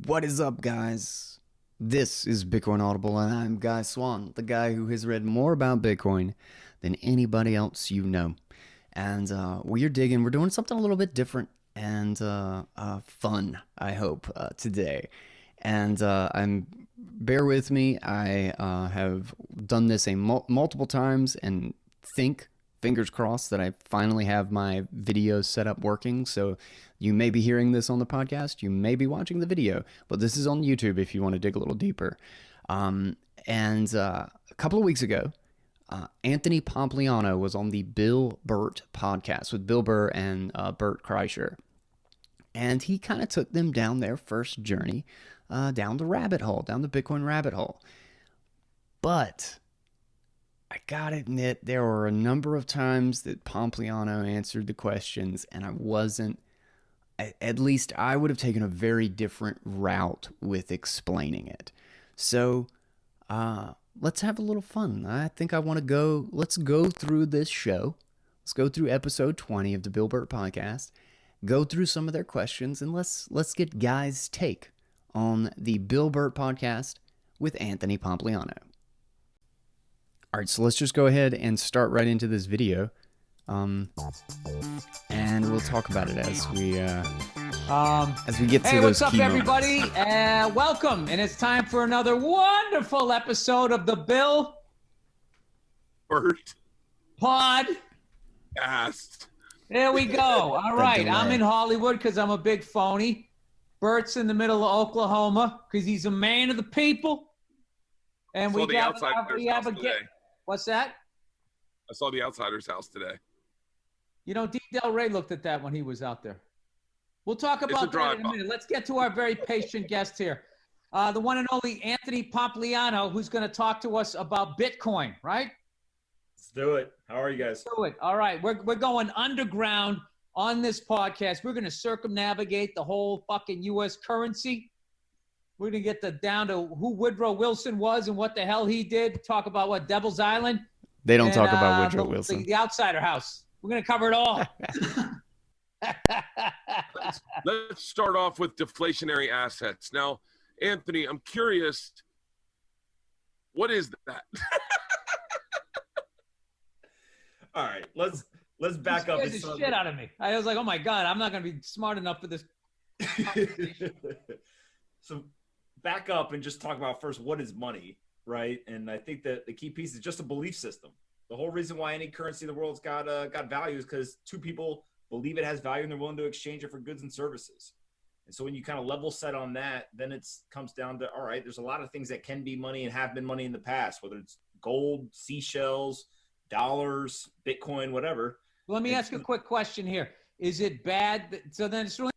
What is up, guys? This is Bitcoin Audible, and I'm Guy Swan, the guy who has read more about Bitcoin than anybody else you know. And we're doing something a little bit different and fun, I hope, today. And bear with me, I have done this multiple times and fingers crossed, that I finally have my video set up working. So you may be hearing this on the podcast, you may be watching the video, but this is on YouTube if you want to dig a little deeper. And a couple of weeks ago, Anthony Pompliano was on the Bill Bert Podcast with Bill Bert and Bert Kreischer. And he kind of took them down their first journey down the Bitcoin rabbit hole. But I gotta admit, there were a number of times that Pompliano answered the questions, and I would have taken a very different route with explaining it. So, let's have a little fun. I think let's go through this show. Let's go through episode 20 of the Bill Bert Podcast, go through some of their questions, and let's get Guy's take on the Bill Bert Podcast with Anthony Pompliano. All right, so let's just go ahead and start right into this video, and we'll talk about it as we get to those key Hey, what's up, moments. everybody? Welcome, and it's time for another wonderful episode of the Bill Bert Podcast. There we go. All right, I'm in Hollywood because I'm a big phony. Bert's in the middle of Oklahoma because he's a man of the people. And we have a today. What's that? I saw the Outsider's house today. You know, D. Del Rey looked at that when he was out there. We'll talk about that in a minute. Let's get to our very patient guest here. The one and only Anthony Pompliano, who's going to talk to us about Bitcoin, right? Let's do it. How are you guys? Do it. All right. We're going underground on this podcast. We're going to circumnavigate the whole fucking U.S. currency. We're going to get down to who Woodrow Wilson was and what the hell he did. Talk about what, Devil's Island? They don't talk about Woodrow Wilson. The Outsider House. We're going to cover it all. Let's start off with deflationary assets. Now, Anthony, I'm curious, what is that? All right, let's back up. Scared the shit out of me. I was like, oh my God, I'm not going to be smart enough for this. So back up and just talk about first, what is money, right? And I think that the key piece is just a belief system. The whole reason why any currency in the world's got value is because two people believe it has value and they're willing to exchange it for goods and services. And so when you kind of level set on that, then it comes down to, all right, there's a lot of things that can be money and have been money in the past, whether it's gold, seashells, dollars, Bitcoin, whatever. Let me ask you a quick question here. Is it bad? So then it's really.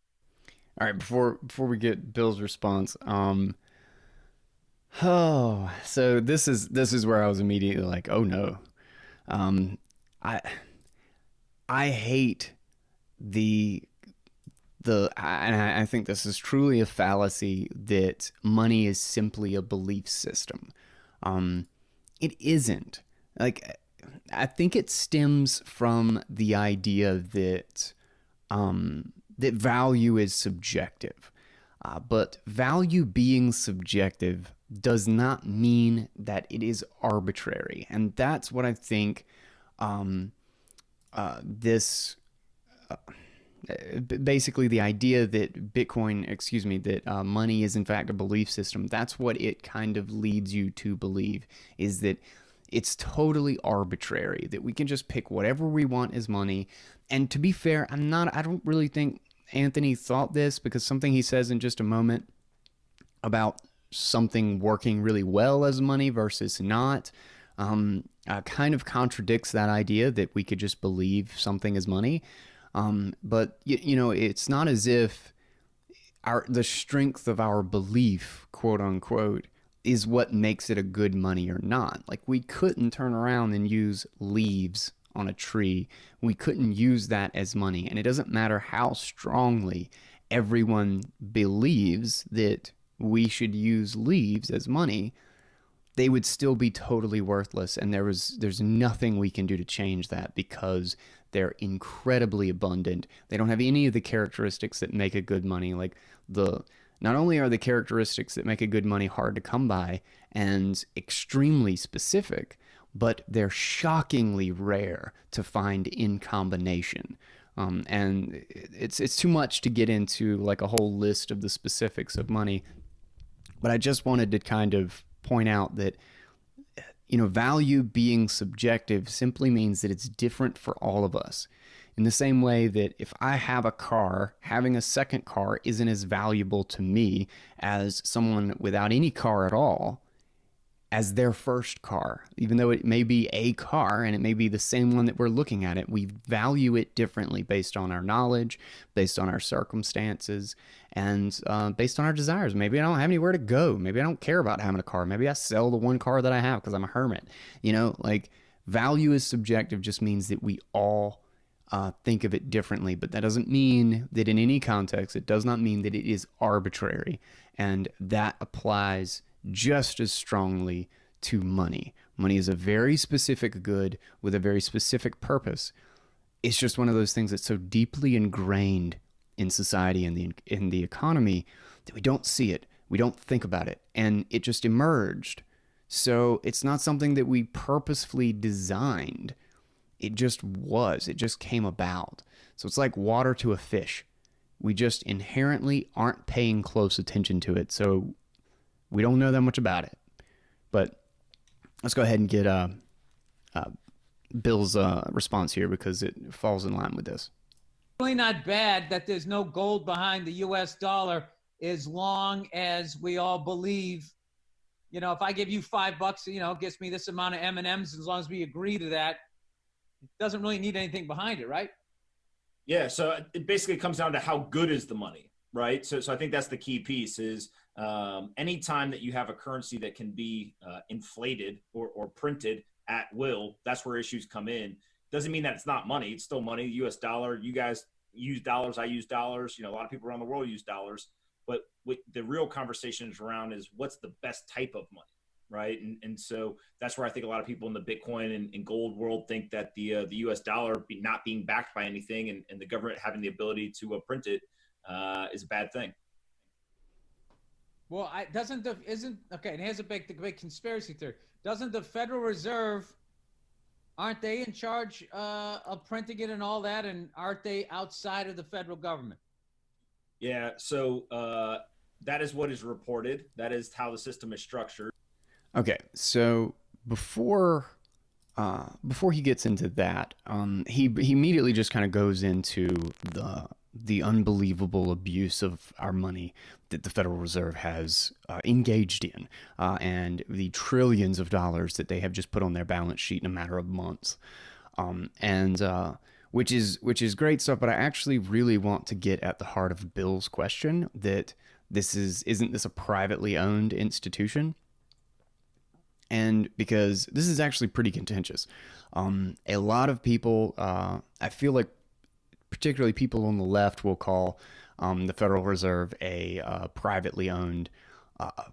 All right, before we get Bill's response, so this is where I was immediately like, oh no, I hate and I think this is truly a fallacy that money is simply a belief system. It isn't. Like, I think it stems from the idea that that value is subjective. But value being subjective does not mean that it is arbitrary. And that's what I think basically the idea that that money is in fact a belief system, that's what it kind of leads you to believe, is that it's totally arbitrary, that we can just pick whatever we want as money. And to be fair, I don't really think Anthony thought this, because something he says in just a moment about something working really well as money versus not kind of contradicts that idea that we could just believe something is money. But you know, it's not as if the strength of our belief, quote unquote, is what makes it a good money or not. Like, we couldn't turn around and use leaves on a tree. We couldn't use that as money. And it doesn't matter how strongly everyone believes that we should use leaves as money, they would still be totally worthless. And there's nothing we can do to change that, because they're incredibly abundant. They don't have any of the characteristics that make a good money, like the Not only are the characteristics that make a good money hard to come by and extremely specific, but they're shockingly rare to find in combination. And it's too much to get into like a whole list of the specifics of money. But I just wanted to kind of point out that, value being subjective simply means that it's different for all of us. In the same way that if I have a car, having a second car isn't as valuable to me as someone without any car at all as their first car. Even though it may be a car and it may be the same one that we're looking at it, we value it differently based on our knowledge, based on our circumstances, and based on our desires. Maybe I don't have anywhere to go. Maybe I don't care about having a car. Maybe I sell the one car that I have because I'm a hermit. Value is subjective just means that we all think of it differently, but that doesn't mean that in any context, it does not mean that it is arbitrary. And that applies just as strongly to money. Money is a very specific good with a very specific purpose. It's just one of those things that's so deeply ingrained in society and in the economy that we don't see it, we don't think about it, and it just emerged. So it's not something that we purposefully designed. It just was. It just came about. So it's like water to a fish. We just inherently aren't paying close attention to it. So we don't know that much about it. But let's go ahead and get Bill's response here because it falls in line with this. Really not bad that there's no gold behind the U.S. dollar as long as we all believe, if I give you $5, it gets me this amount of M&Ms, as long as we agree to that, it doesn't really need anything behind it, right? Yeah, so it basically comes down to how good is the money, right? So I think that's the key piece is anytime that you have a currency that can be inflated or printed at will, that's where issues come in. Doesn't mean that it's not money. It's still money. U.S. dollar, you guys use dollars, I use dollars. A lot of people around the world use dollars. But what the real conversation is around is what's the best type of money, right? And so that's where I think a lot of people in the Bitcoin and gold world think that the U.S. dollar not being backed by anything and the government having the ability to print it is a bad thing. Well, and here's a big conspiracy theory. Doesn't the Federal Reserve, aren't they in charge of printing it and all that? And aren't they outside of the federal government? Yeah, so that is what is reported. That is how the system is structured. Okay, so before he gets into that, he immediately just kind of goes into the unbelievable abuse of our money that the Federal Reserve has engaged in, and the trillions of dollars that they have just put on their balance sheet in a matter of months, which is great stuff. But I actually really want to get at the heart of Bill's question that isn't this a privately owned institution? And because this is actually pretty contentious. A lot of people, I feel like particularly people on the left will call the Federal Reserve a privately owned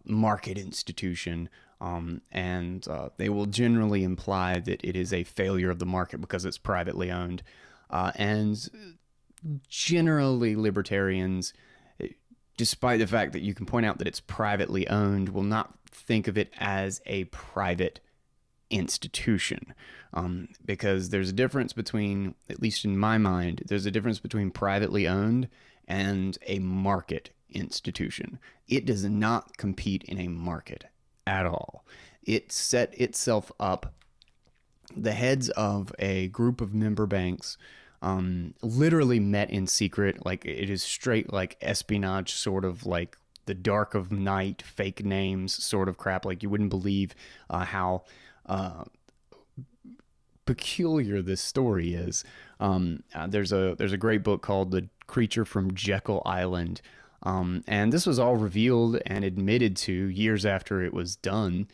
market institution. And they will generally imply that it is a failure of the market because it's privately owned. And generally libertarians, despite the fact that you can point out that it's privately owned, will not think of it as a private institution, because there's a difference between, at least in my mind, there's a difference between privately owned and a market institution. It does not compete in a market at all. It set itself up. The heads of a group of member banks literally met in secret. Like, it is straight like espionage, sort of like the dark of night, fake names sort of crap. Like, you wouldn't believe how peculiar this story is. There's a great book called The Creature from Jekyll Island, and this was all revealed and admitted to years after it was done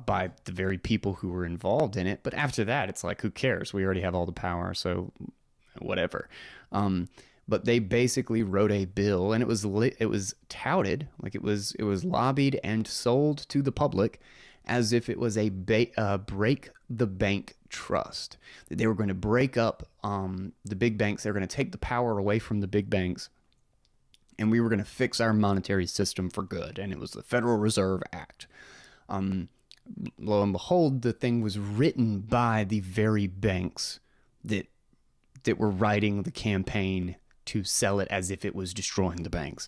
by the very people who were involved in it. But after that, it's like, who cares? We already have all the power, so whatever. But they basically wrote a bill, and it was touted, like it was lobbied and sold to the public as if it was a break the bank trust. That they were going to break up the big banks. They were going to take the power away from the big banks and we were going to fix our monetary system for good. And it was the Federal Reserve Act. Lo and behold, the thing was written by the very banks that were writing the campaign to sell it as if it was destroying the banks.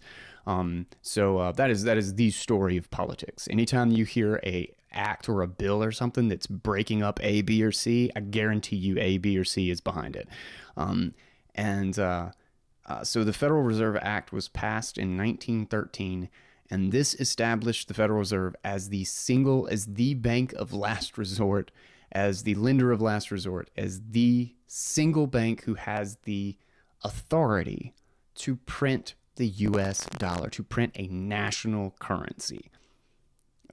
So that is the story of politics. Anytime you hear a act or a bill or something that's breaking up A, B, or C, I guarantee you A, B, or C is behind it. So the Federal Reserve Act was passed in 1913, and this established the Federal Reserve as the bank of last resort, as the lender of last resort, as the single bank who has the authority to print the US dollar, to print a national currency.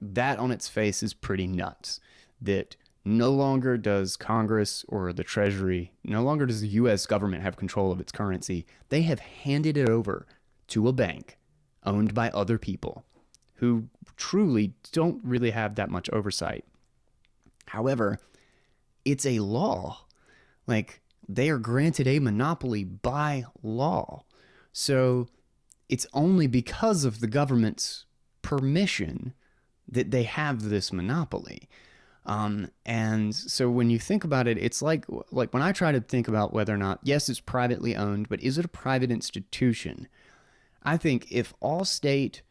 That on its face is pretty nuts, that no longer does Congress or the Treasury, no longer does the US government have control of its currency. They have handed it over to a bank owned by other people who truly don't really have that much oversight. However, it's a law. Like, they are granted a monopoly by law. So it's only because of the government's permission that they have this monopoly. And so when you think about it, it's like when I try to think about whether or not, yes, it's privately owned, but is it a private institution? I think if Allstate,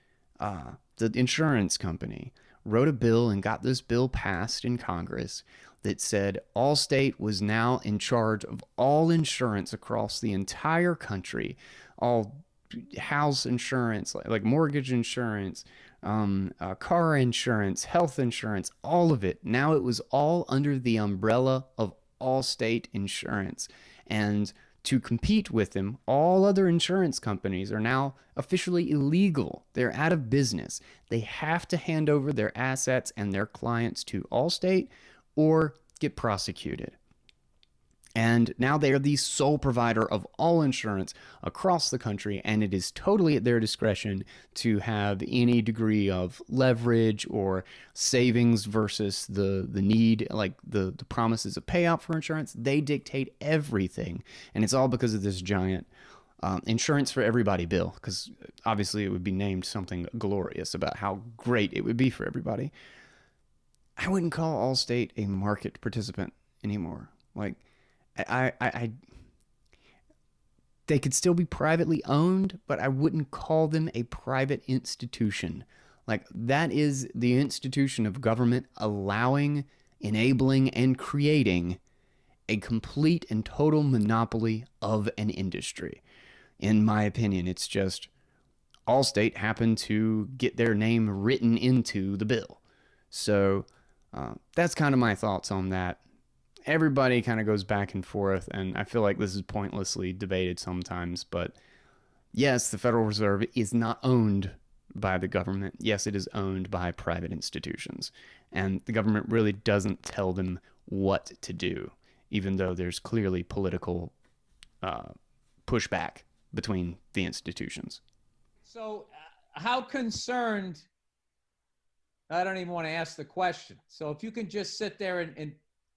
the insurance company, wrote a bill and got this bill passed in Congress that said Allstate was now in charge of all insurance across the entire country, all house insurance, like mortgage insurance, car insurance, health insurance, all of it. Now it was all under the umbrella of Allstate Insurance. And to compete with them, all other insurance companies are now officially illegal. They're out of business. They have to hand over their assets and their clients to Allstate or get prosecuted. And now they are the sole provider of all insurance across the country, and it is totally at their discretion to have any degree of leverage or savings versus the need, like the promises of payout for insurance. They dictate everything, and it's all because of this giant insurance for everybody bill, because obviously it would be named something glorious about how great it would be for everybody. I wouldn't call Allstate a market participant anymore. Like, they could still be privately owned, but I wouldn't call them a private institution. Like, that is the institution of government allowing, enabling, and creating a complete and total monopoly of an industry. In my opinion, it's just Allstate happened to get their name written into the bill. So that's kind of my thoughts on that. Everybody kind of goes back and forth, and I feel like this is pointlessly debated sometimes. But yes, the Federal Reserve is not owned by the government. Yes, it is owned by private institutions. And the government really doesn't tell them what to do, even though there's clearly political pushback between the institutions. So how concerned, I don't even want to ask the question. So if you can just sit there and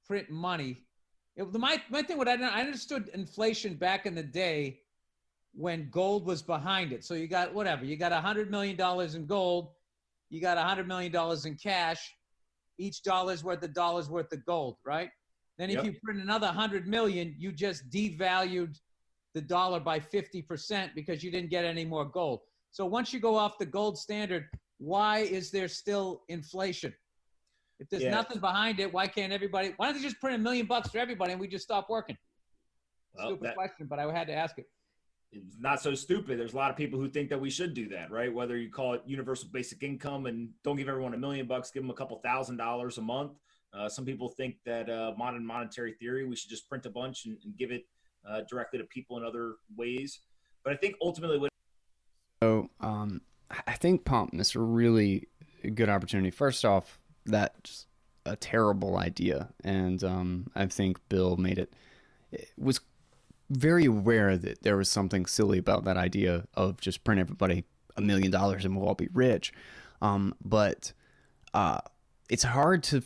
print money. My thing, what I understood inflation back in the day when gold was behind it. So you got whatever, you got $100 million in gold, you got $100 million in cash. Each dollar's worth of gold, right? Then if you print another 100 million, you just devalued the dollar by 50% because you didn't get any more gold. So once you go off the gold standard, why is there still inflation? If there's nothing behind it, why don't they just print $1 million for everybody and we just stop working? Stupid question, but I had to ask it. It's not so stupid. There's a lot of people who think that we should do that, right? Whether you call it universal basic income and don't give everyone $1 million, give them a couple $1,000s a month. Some people think that modern monetary theory, we should just print a bunch and give it directly to people in other ways. But I think ultimately I think, Pomp, this is a really good opportunity. First off, that's a terrible idea, and I think Bill was very aware that there was something silly about that idea of just print everybody $1 million and we'll all be rich. But it's hard to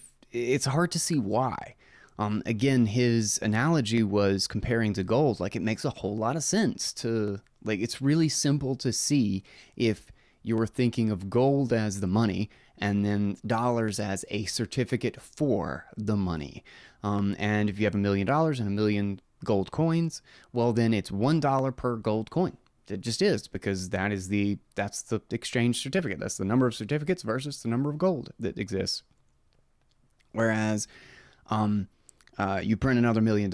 see why. Again, his analogy was comparing to gold. Like, it makes a whole lot of sense to Like, it's really simple to see if you're thinking of gold as the money and then dollars as a certificate for the money. And if you have $1 million and 1 million gold coins, well, then it's $1 per gold coin. It just is, because that's the exchange certificate. That's the number of certificates versus the number of gold that exists. Whereas you print another $1 million,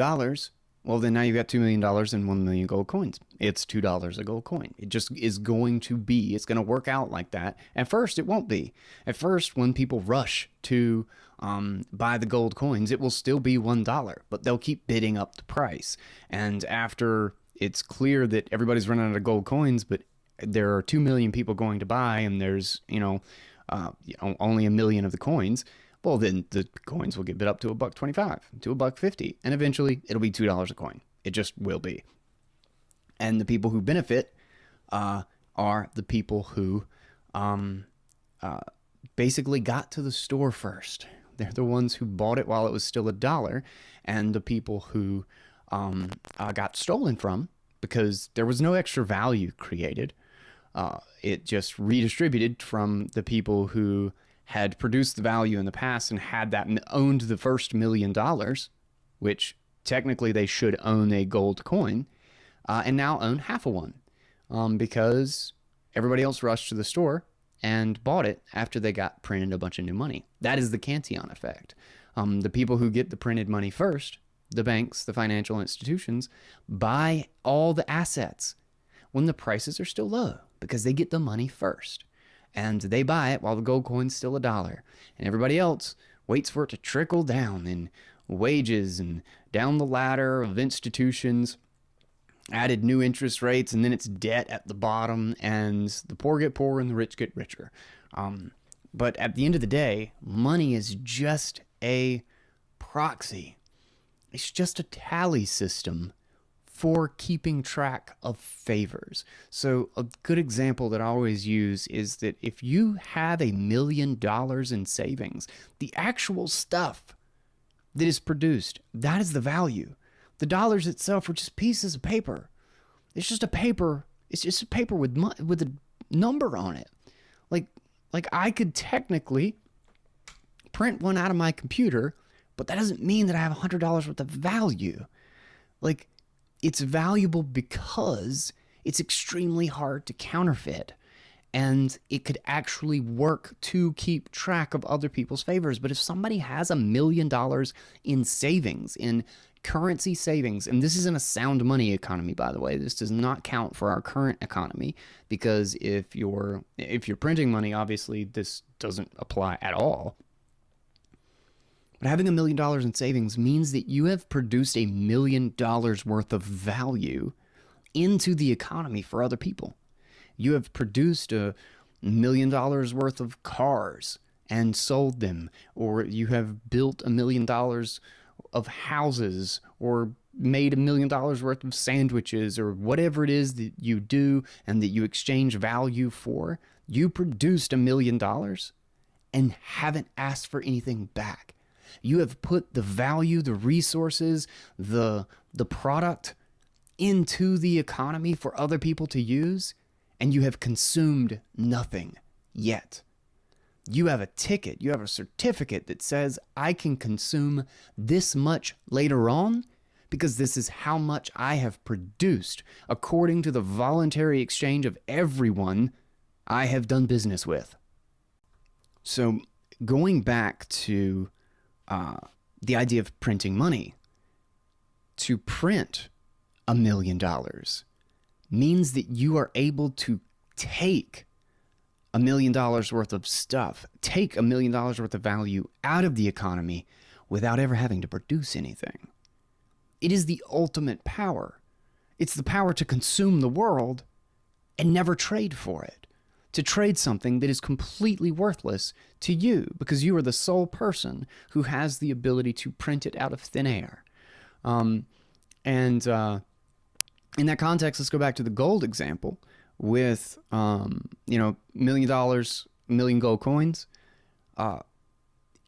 well, then now you've got $2 million and 1 million gold coins. It's $2 a gold coin. It just is going to be, it's going to work out like that. At first, it won't be. At first, when people rush to buy the gold coins, it will still be $1, but they'll keep bidding up the price. And after it's clear that everybody's running out of gold coins, but there are 2 million people going to buy, and there's, only 1 million of the coins, well, then the coins will get bid up to $1.25, to $1.50, and eventually it'll be $2 a coin. It just will be. And the people who benefit are the people who basically got to the store first. They're the ones who bought it while it was still $1, and the people who got stolen from because there was no extra value created. It just redistributed from the people who had produced the value in the past and had that owned the first $1 million, which technically they should own a gold coin, and now own half of one, because everybody else rushed to the store and bought it after they got printed a bunch of new money. That is the Cantillon effect. The people who get the printed money first, the banks, the financial institutions, buy all the assets when the prices are still low, because they get the money first. And they buy it while the gold coin's still $1. And everybody else waits for it to trickle down in wages and down the ladder of institutions, added new interest rates, and then it's debt at the bottom, and the poor get poorer and the rich get richer. But at the end of the day, money is just a proxy. It's just a tally system for keeping track of favors. So a good example that I always use is that if you have $1 million in savings, the actual stuff that is produced, that is the value. The dollars itself are just pieces of paper. It's just a paper. It's just a paper with a number on it. Like I could technically print one out of my computer, but that doesn't mean that I have $100 worth of value. Like, it's valuable because it's extremely hard to counterfeit, and it could actually work to keep track of other people's favors. But if somebody has $1 million in savings, in currency savings, and this isn't a sound money economy, by the way, this does not count for our current economy, because if you're printing money, obviously this doesn't apply at all. But having $1 million in savings means that you have produced $1 million worth of value into the economy for other people. You have produced $1 million worth of cars and sold them, or you have built $1 million of houses, or made $1 million worth of sandwiches, or whatever it is that you do and that you exchange value for. You produced $1 million and haven't asked for anything back. You have put the value, the resources, the product into the economy for other people to use, and you have consumed nothing yet. You have a ticket, you have a certificate that says, I can consume this much later on because this is how much I have produced according to the voluntary exchange of everyone I have done business with. So going back to the idea of printing money, to print $1 million means that you are able to take $1 million worth of stuff, take $1 million worth of value out of the economy without ever having to produce anything. It is the ultimate power. It's the power to consume the world and never trade for it. To trade something that is completely worthless to you because you are the sole person who has the ability to print it out of thin air. In that context, let's go back to the gold example with, $1 million, 1 million gold coins.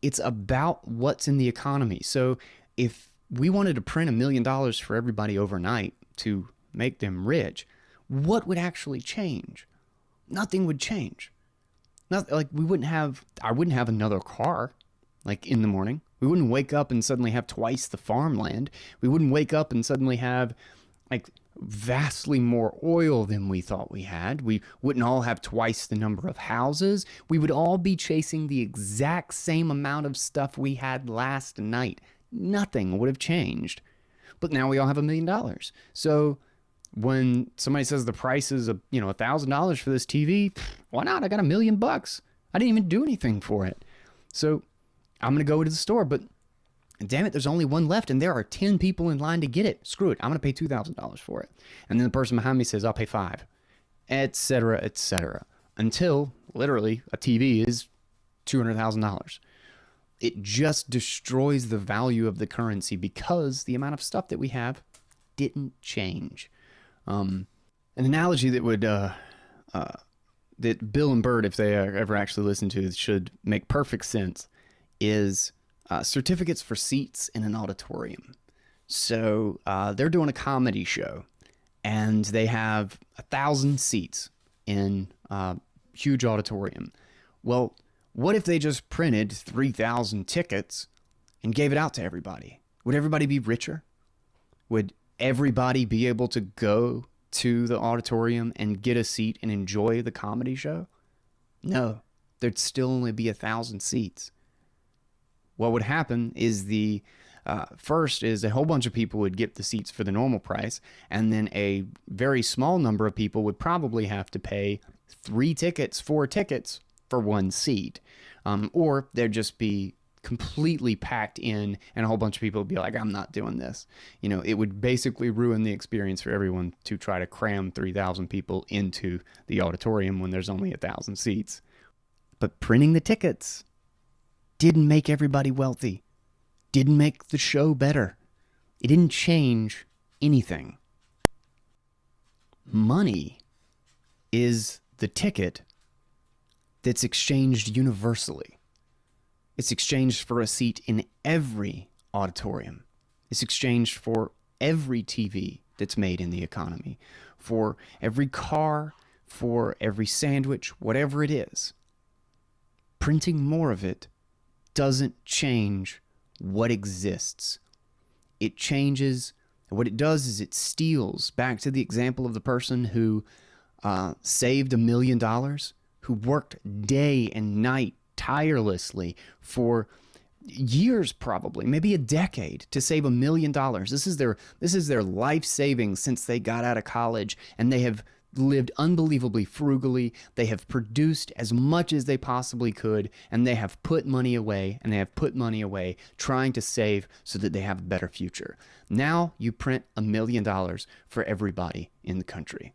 It's about what's in the economy. So if we wanted to print $1 million for everybody overnight to make them rich, what would actually change? Nothing would change. Not like I wouldn't have another car like in the morning. We wouldn't wake up and suddenly have twice the farmland. We wouldn't wake up and suddenly have like vastly more oil than we thought we had. We wouldn't all have twice the number of houses. We would all be chasing the exact same amount of stuff we had last night. Nothing would have changed. But now we all have $1 million. So when somebody says the price is $1,000 for this TV, why not? I got $1 million. I didn't even do anything for it. So I'm going to go to the store, but damn it, there's only one left, and there are 10 people in line to get it. Screw it. I'm going to pay $2,000 for it. And then the person behind me says, I'll pay $5,000, et cetera, until literally a TV is $200,000. It just destroys the value of the currency because the amount of stuff that we have didn't change. An analogy that would that Bill and Bert, if they ever actually listen to it, should make perfect sense is certificates for seats in an auditorium. So they're doing a comedy show, and they have 1,000 seats in a huge auditorium. Well, what if they just printed 3,000 tickets and gave it out to everybody? Would everybody be richer? Would everybody be able to go to the auditorium and get a seat and enjoy the comedy show? No, there'd still only be 1,000 seats. What would happen is first is a whole bunch of people would get the seats for the normal price, and then a very small number of people would probably have to pay 4 tickets for one seat. Or there'd just be completely packed in, and a whole bunch of people would be like, I'm not doing this. It would basically ruin the experience for everyone to try to cram 3,000 people into the auditorium when there's only 1,000 seats. But printing the tickets didn't make everybody wealthy, didn't make the show better. It didn't change anything. Money is the ticket that's exchanged universally. It's exchanged for a seat in every auditorium. It's exchanged for every TV that's made in the economy, for every car, for every sandwich, whatever it is. Printing more of it doesn't change what exists. It changes, what it does is it steals, back to the example of the person who saved $1 million, who worked day and night tirelessly for years, probably maybe a decade, to save $1 million. This is their life savings since they got out of college, and they have lived unbelievably frugally. They have produced as much as they possibly could, and they have put money away, trying to save so that they have a better future. Now you print $1 million for everybody in the country.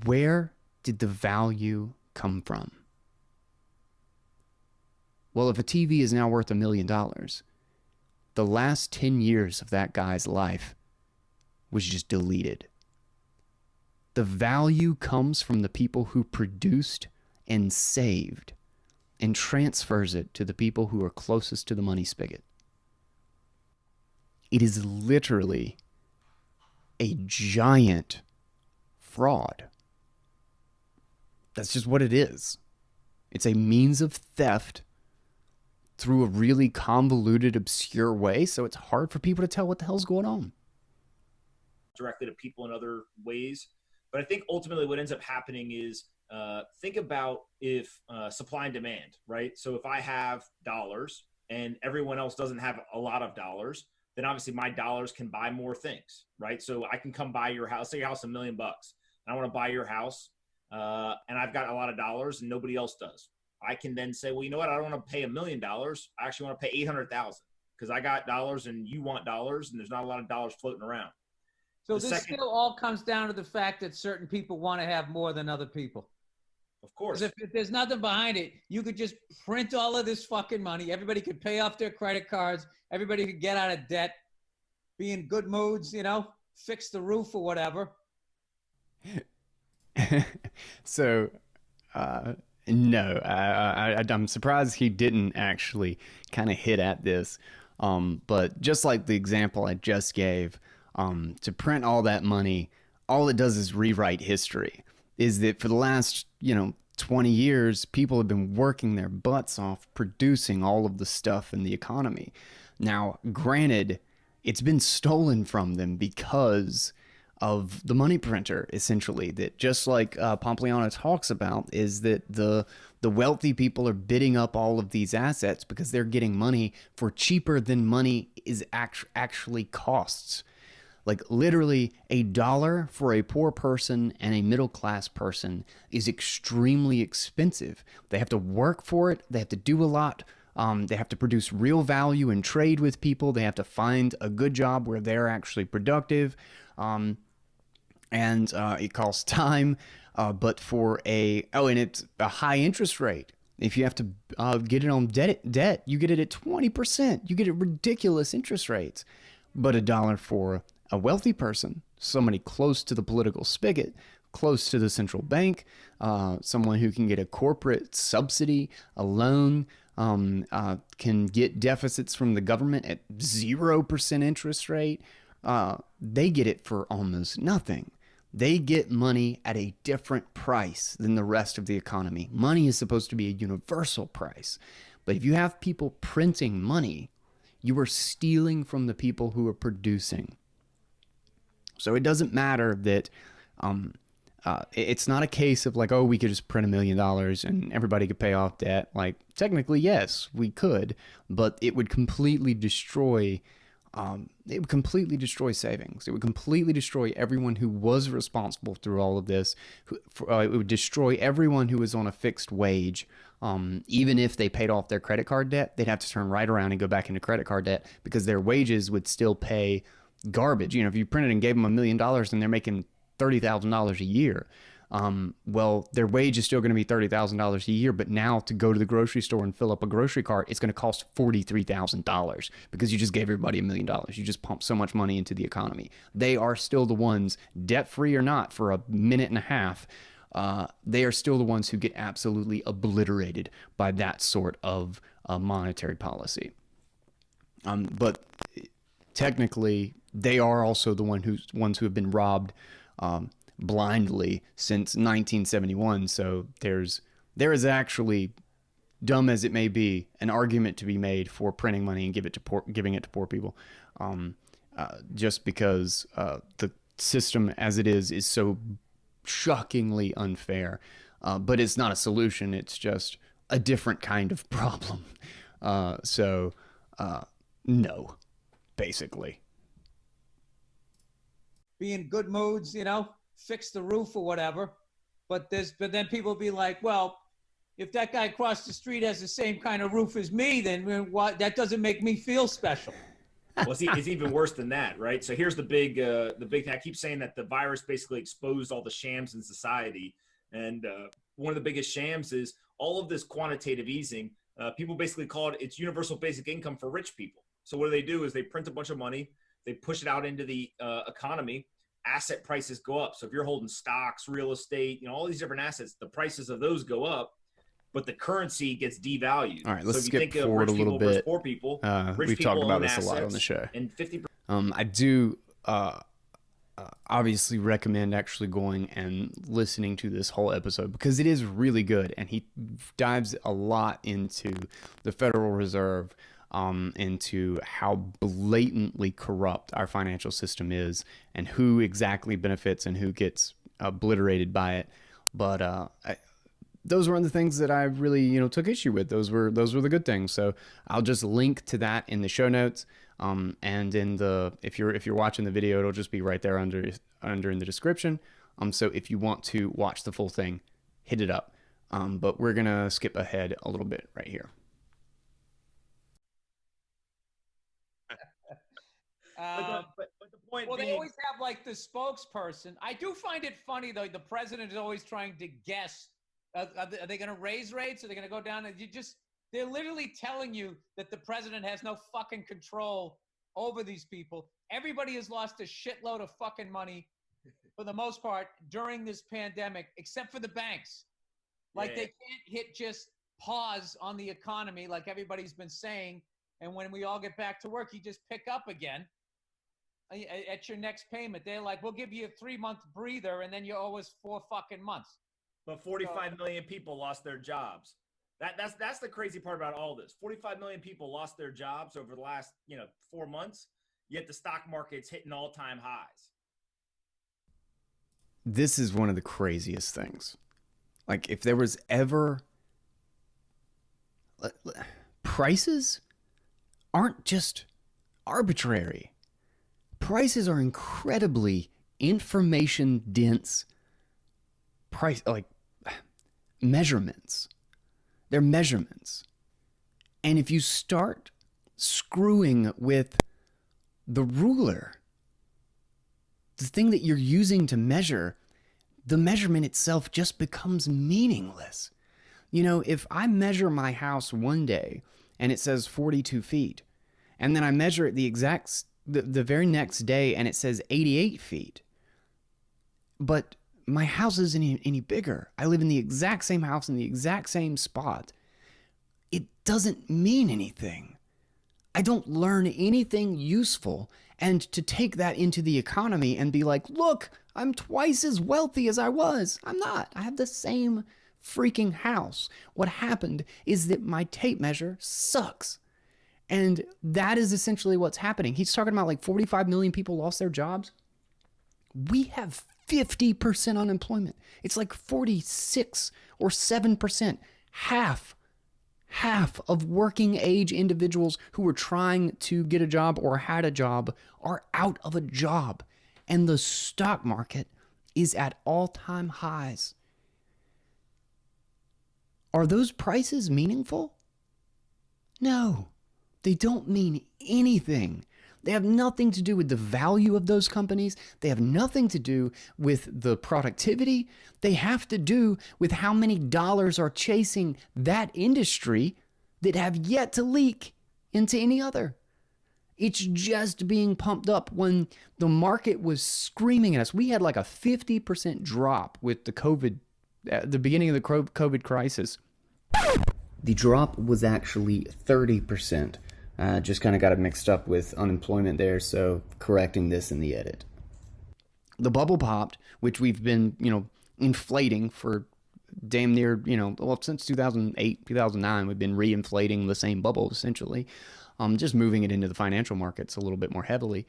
Where did the value come from? Well, if a TV is now worth $1 million, the last 10 years of that guy's life was just deleted. The value comes from the people who produced and saved, and transfers it to the people who are closest to the money spigot. It is literally a giant fraud. That's just what it is. It's a means of theft through a really convoluted, obscure way, so it's hard for people to tell what the hell's going on. Directly to people in other ways. But I think ultimately what ends up happening is think about if supply and demand, right? So if I have dollars and everyone else doesn't have a lot of dollars, then obviously my dollars can buy more things, right? So I can come buy your house, say your house $1 million, and I want to buy your house, and I've got a lot of dollars and nobody else does. I can then say, well, you know what? I don't want to pay $1 million. I actually want to pay $800,000 because I got dollars and you want dollars, and there's not a lot of dollars floating around. So this still all comes down to the fact that certain people want to have more than other people. Of course. If there's nothing behind it, you could just print all of this fucking money. Everybody could pay off their credit cards. Everybody could get out of debt, be in good moods, fix the roof or whatever. So, no, I'm surprised he didn't actually kind of hit at this. But just like the example I just gave, to print all that money, all it does is rewrite history. Is that for the last, 20 years, people have been working their butts off producing all of the stuff in the economy. Now, granted, it's been stolen from them because of the money printer, essentially. That just like Pompliano talks about, is that the wealthy people are bidding up all of these assets because they're getting money for cheaper than money is actually costs. Like literally $1 for a poor person and a middle class person is extremely expensive. They have to work for it. They have to do a lot. They have to produce real value and trade with people. They have to find a good job where they're actually productive. And it costs time. But for and it's a high interest rate. If you have to get it on debt, you get it at 20%. You get a ridiculous interest rates. But $1 for a wealthy person, somebody close to the political spigot, close to the central bank, someone who can get a corporate subsidy, a loan, can get deficits from the government at 0% interest rate, they get it for almost nothing. They get money at a different price than the rest of the economy. Money is supposed to be a universal price. But if you have people printing money, you are stealing from the people who are producing. So it doesn't matter that it's not a case of like, oh, we could just print $1 million and everybody could pay off debt. Like, technically, yes, we could, but it would completely destroy savings. It would completely destroy everyone who was responsible through all of this. It would destroy everyone who was on a fixed wage. Even if they paid off their credit card debt, they'd have to turn right around and go back into credit card debt because their wages would still pay garbage. If you printed and gave them $1 million and they're making $30,000 a year, well, their wage is still going to be $30,000 a year, but now to go to the grocery store and fill up a grocery cart, it's going to cost $43,000 because you just gave everybody $1 million. You just pumped so much money into the economy. They are still the ones, debt-free or not, for a minute and a half. They are still the ones who get absolutely obliterated by that sort of monetary policy. But technically, they are also the ones who have been robbed blindly since 1971. So there is actually, dumb as it may be, an argument to be made for printing money and giving it to poor people, just because the system as it is so shockingly unfair. But it's not a solution. It's just a different kind of problem. No, basically. Be in good moods, fix the roof or whatever. But then people be like, well, if that guy across the street has the same kind of roof as me, then what? That doesn't make me feel special. Well, see, it's even worse than that, right? So here's the big thing. I keep saying that the virus basically exposed all the shams in society. And one of the biggest shams is all of this quantitative easing. People basically call it's universal basic income for rich people. So what do is they print a bunch of money, they push it out into the economy, asset prices go up. So if you're holding stocks, real estate, all these different assets, the prices of those go up, but the currency gets devalued. All right, let's so if you skip think forward a little bit. Poor people, rich we've people talked about own this a lot on the assets, show. And 50%. I do obviously recommend actually going and listening to this whole episode because it is really good, and he dives a lot into the Federal Reserve, into how blatantly corrupt our financial system is and who exactly benefits and who gets obliterated by it. But those were the things that I really, took issue with. Those were the good things. So I'll just link to that in the show notes. And if you're watching the video, it'll just be right there under in the description. So if you want to watch the full thing, hit it up. But we're gonna skip ahead a little bit right here. But the point well, being, they always have like the spokesperson. I do find it funny though. The president is always trying to guess. Are they going to raise rates? Are they going to go down? They're literally telling you that the president has no fucking control over these people. Everybody has lost a shitload of fucking money for the most part during this pandemic, except for the banks. Like they can't hit just pause on the economy like everybody's been saying. And when we all get back to work, you just pick up again. at your next payment. They're like, we'll give you a 3-month breather, and then you owe us 4 fucking months. But 45 million people lost their jobs. That's the crazy part about all this. 45 million people lost their jobs over the last 4 months, yet the stock market's hitting all-time highs. This is one of the craziest things. Like, if there was ever... Prices aren't just arbitrary. Prices are incredibly information-dense measurements. They're measurements. And if you start screwing with the ruler, the thing that you're using to measure, the measurement itself just becomes meaningless. If I measure my house one day and it says 42 feet, and then I measure it the very next day and it says 88 feet, but my house isn't any bigger. I live in the exact same house in the exact same spot. It doesn't mean anything. I don't learn anything useful. And to take that into the economy and be like, look, I'm twice as wealthy as I was. I'm not. I have the same freaking house. What happened is that my tape measure sucks. And that is essentially what's happening. He's talking about like 45 million people lost their jobs. We have 50% unemployment. It's like 46 or 7%. Half of working age individuals who were trying to get a job or had a job are out of a job. And the stock market is at all-time highs. Are those prices meaningful? No, they don't mean anything. They have nothing to do with the value of those companies. They have nothing to do with the productivity. They have to do with how many dollars are chasing that industry that have yet to leak into any other. It's just being pumped up when the market was screaming at us. We had like a 50% drop with the beginning of the COVID crisis. The drop was actually 30%. Just kind of got it mixed up with unemployment there, so correcting this in the edit. The bubble popped, which we've been, inflating for damn near, since 2008, 2009, we've been reinflating the same bubble, essentially, just moving it into the financial markets a little bit more heavily.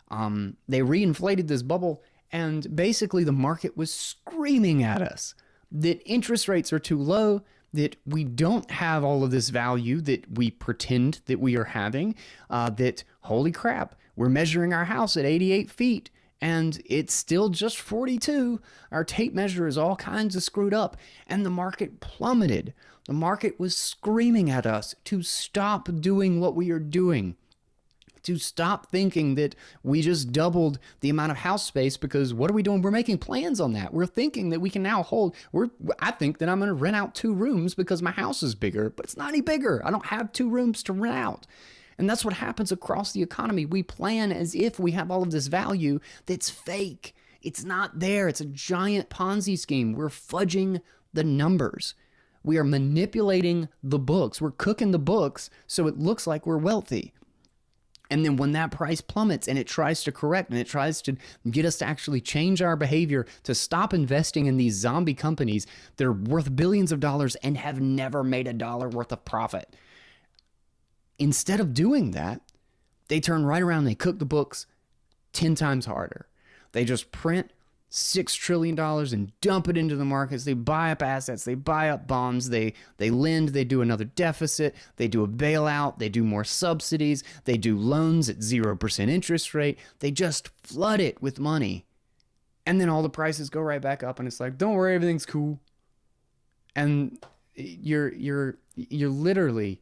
They reinflated this bubble, and basically the market was screaming at us that interest rates are too low, that we don't have all of this value that we pretend that we are having, that, holy crap, we're measuring our house at 88 feet and it's still just 42. Our tape measure is all kinds of screwed up, and the market plummeted. The market was screaming at us to stop doing what we are doing, to stop thinking that we just doubled the amount of house space, because what are we doing? We're making plans on that. We're thinking that we can now I think that I'm going to rent out 2 rooms because my house is bigger, but it's not any bigger. I don't have 2 rooms to rent out. And that's what happens across the economy. We plan as if we have all of this value that's fake. It's not there. It's a giant Ponzi scheme. We're fudging the numbers. We are manipulating the books. We're cooking the books so it looks like we're wealthy. And then when that price plummets and it tries to correct and it tries to get us to actually change our behavior, to stop investing in these zombie companies that are worth billions of dollars and have never made $1 worth of profit, instead of doing that, they turn right around and they cook the books 10 times harder. They just print $6 trillion and dump it into the markets. They buy up assets. They buy up bonds. They lend. They do another deficit. They do a bailout. They do more subsidies. They do loans at 0% interest rate. They just flood it with money. And then all the prices go right back up, and it's like, don't worry, everything's cool. And you're literally,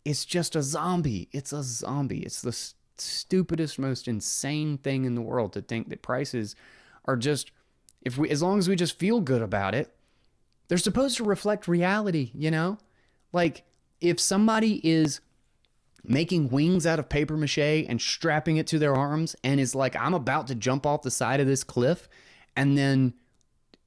it's just a zombie. It's a zombie. It's the stupidest, most insane thing in the world to think that prices are just, as long as we just feel good about it, they're supposed to reflect reality, Like, if somebody is making wings out of paper mache and strapping it to their arms and is like, I'm about to jump off the side of this cliff, and then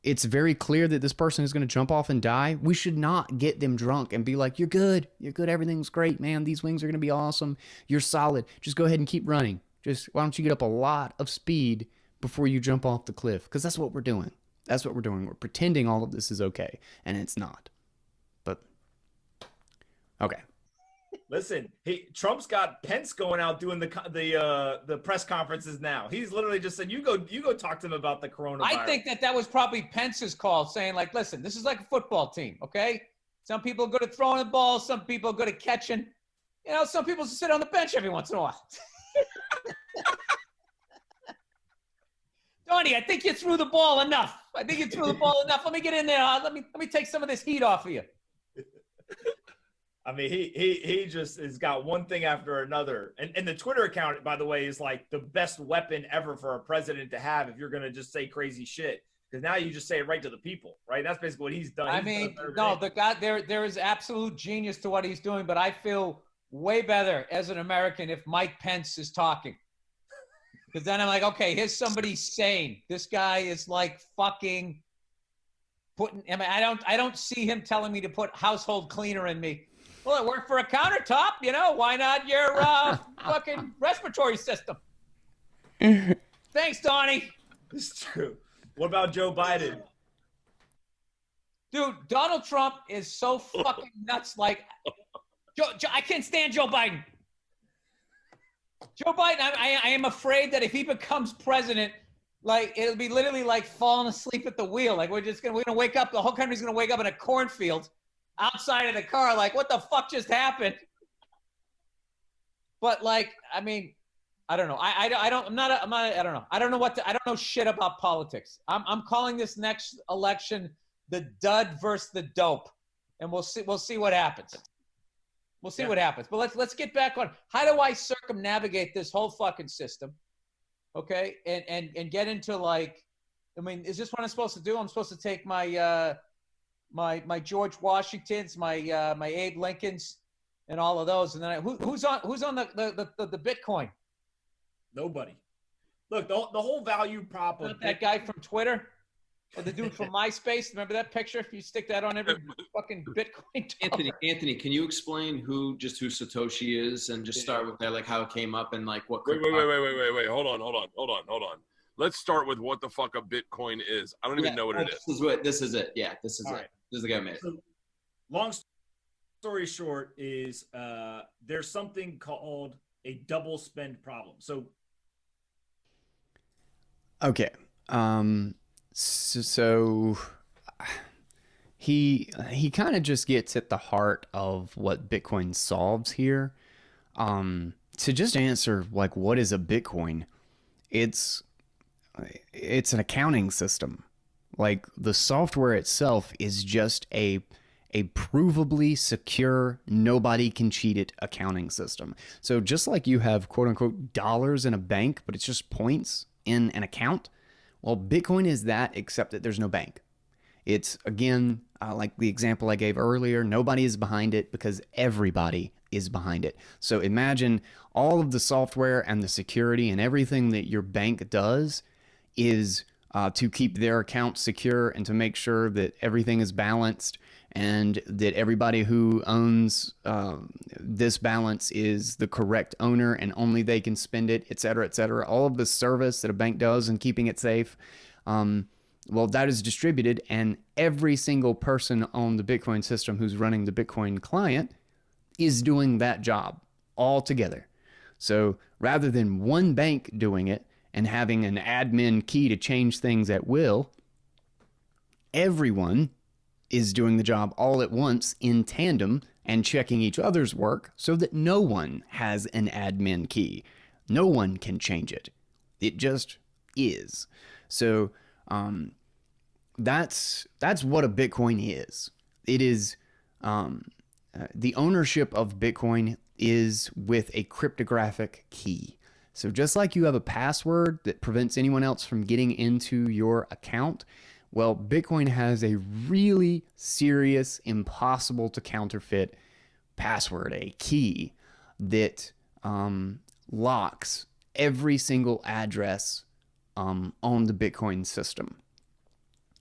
it's very clear that this person is going to jump off and die, we should not get them drunk and be like, you're good, everything's great, man, these wings are going to be awesome, you're solid, just go ahead and keep running. Why don't you get up a lot of speed before you jump off the cliff? Because that's what we're doing. That's what we're doing. We're pretending all of this is okay, and it's not. But, okay. Listen, Trump's got Pence going out doing the press conferences now. He's literally just said, "You go talk to him about the coronavirus." I think that was probably Pence's call, saying like, "Listen, this is like a football team, okay? Some people are good at throwing the ball, some people are good at catching. You know, some people sit on the bench every once in a while." Donnie, I think you threw the ball enough. Let me get in there. Let me take some of this heat off of you. I mean, he just has got one thing after another. And the Twitter account, by the way, is like the best weapon ever for a president to have if you're going to just say crazy shit. Because now you just say it right to the people, right? That's basically what he's done. The guy, there is absolute genius to what he's doing, but I feel way better as an American if Mike Pence is talking. Because then I'm like, okay, here's somebody sane. This guy is like fucking putting, I don't see him telling me to put household cleaner in me. Well, it worked for a countertop, you know. Why not your fucking respiratory system? Thanks, Donnie. It's true. What about Joe Biden? Dude, Donald Trump is so fucking nuts. Like, I can't stand Joe Biden. Joe Biden, I am afraid that if he becomes president, like, it'll be literally like falling asleep at the wheel. Like, we're gonna wake up, the whole country's gonna wake up in a cornfield outside of the car, like, what the fuck just happened? But like, I mean, I don't know. I don't know. I don't know shit about politics. I'm calling this next election the dud versus the dope, and we'll see what happens. We'll see what happens. But let's get back on how do I circumnavigate this whole fucking system, okay? And get into, like, I mean, is this what I'm supposed to do? I'm supposed to take my my George Washingtons, my Abe Lincolns, and all of those, and then who's on the Bitcoin? Nobody. Look, the whole value prop of that guy from Twitter, or the dude from MySpace. Remember that picture? If you stick that on every fucking Bitcoin. Anthony, can you explain who Satoshi is, and just start with that, like how it came up and like what? Wait. Hold on. Let's start with what the fuck a Bitcoin is. I don't even know what it is. This is it. Yeah, this is All it. Right. This is the guy who made it. So, long story short is there's something called a double spend problem. So. Okay. So he kind of just gets at the heart of what Bitcoin solves here. To just answer, like, what is a Bitcoin? It's an accounting system. Like, the software itself is just a provably secure, nobody can cheat it accounting system. So just like you have quote unquote dollars in a bank, but it's just points in an account. Well, Bitcoin is that, except that there's no bank. It's, again, like the example I gave earlier, nobody is behind it because everybody is behind it. So imagine all of the software and the security and everything that your bank does is to keep their account secure and to make sure that everything is balanced and that everybody who owns this balance is the correct owner and only they can spend it, et cetera, et cetera. All of the service that a bank does in keeping it safe, well, that is distributed, and every single person on the Bitcoin system who's running the Bitcoin client is doing that job all together. So rather than one bank doing it and having an admin key to change things at will, everyone is doing the job all at once in tandem and checking each other's work so that no one has an admin key. No one can change it. It just is. So that's what a Bitcoin is. It is the ownership of Bitcoin is with a cryptographic key. So just like you have a password that prevents anyone else from getting into your account, well, Bitcoin has a really serious, impossible to counterfeit password, a key that locks every single address on the Bitcoin system.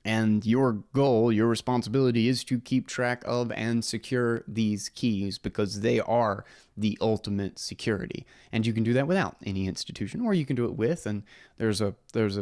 And your goal, your responsibility is to keep track of and secure these keys because they are the ultimate security. And you can do that without any institution, or you can do it with. And there's a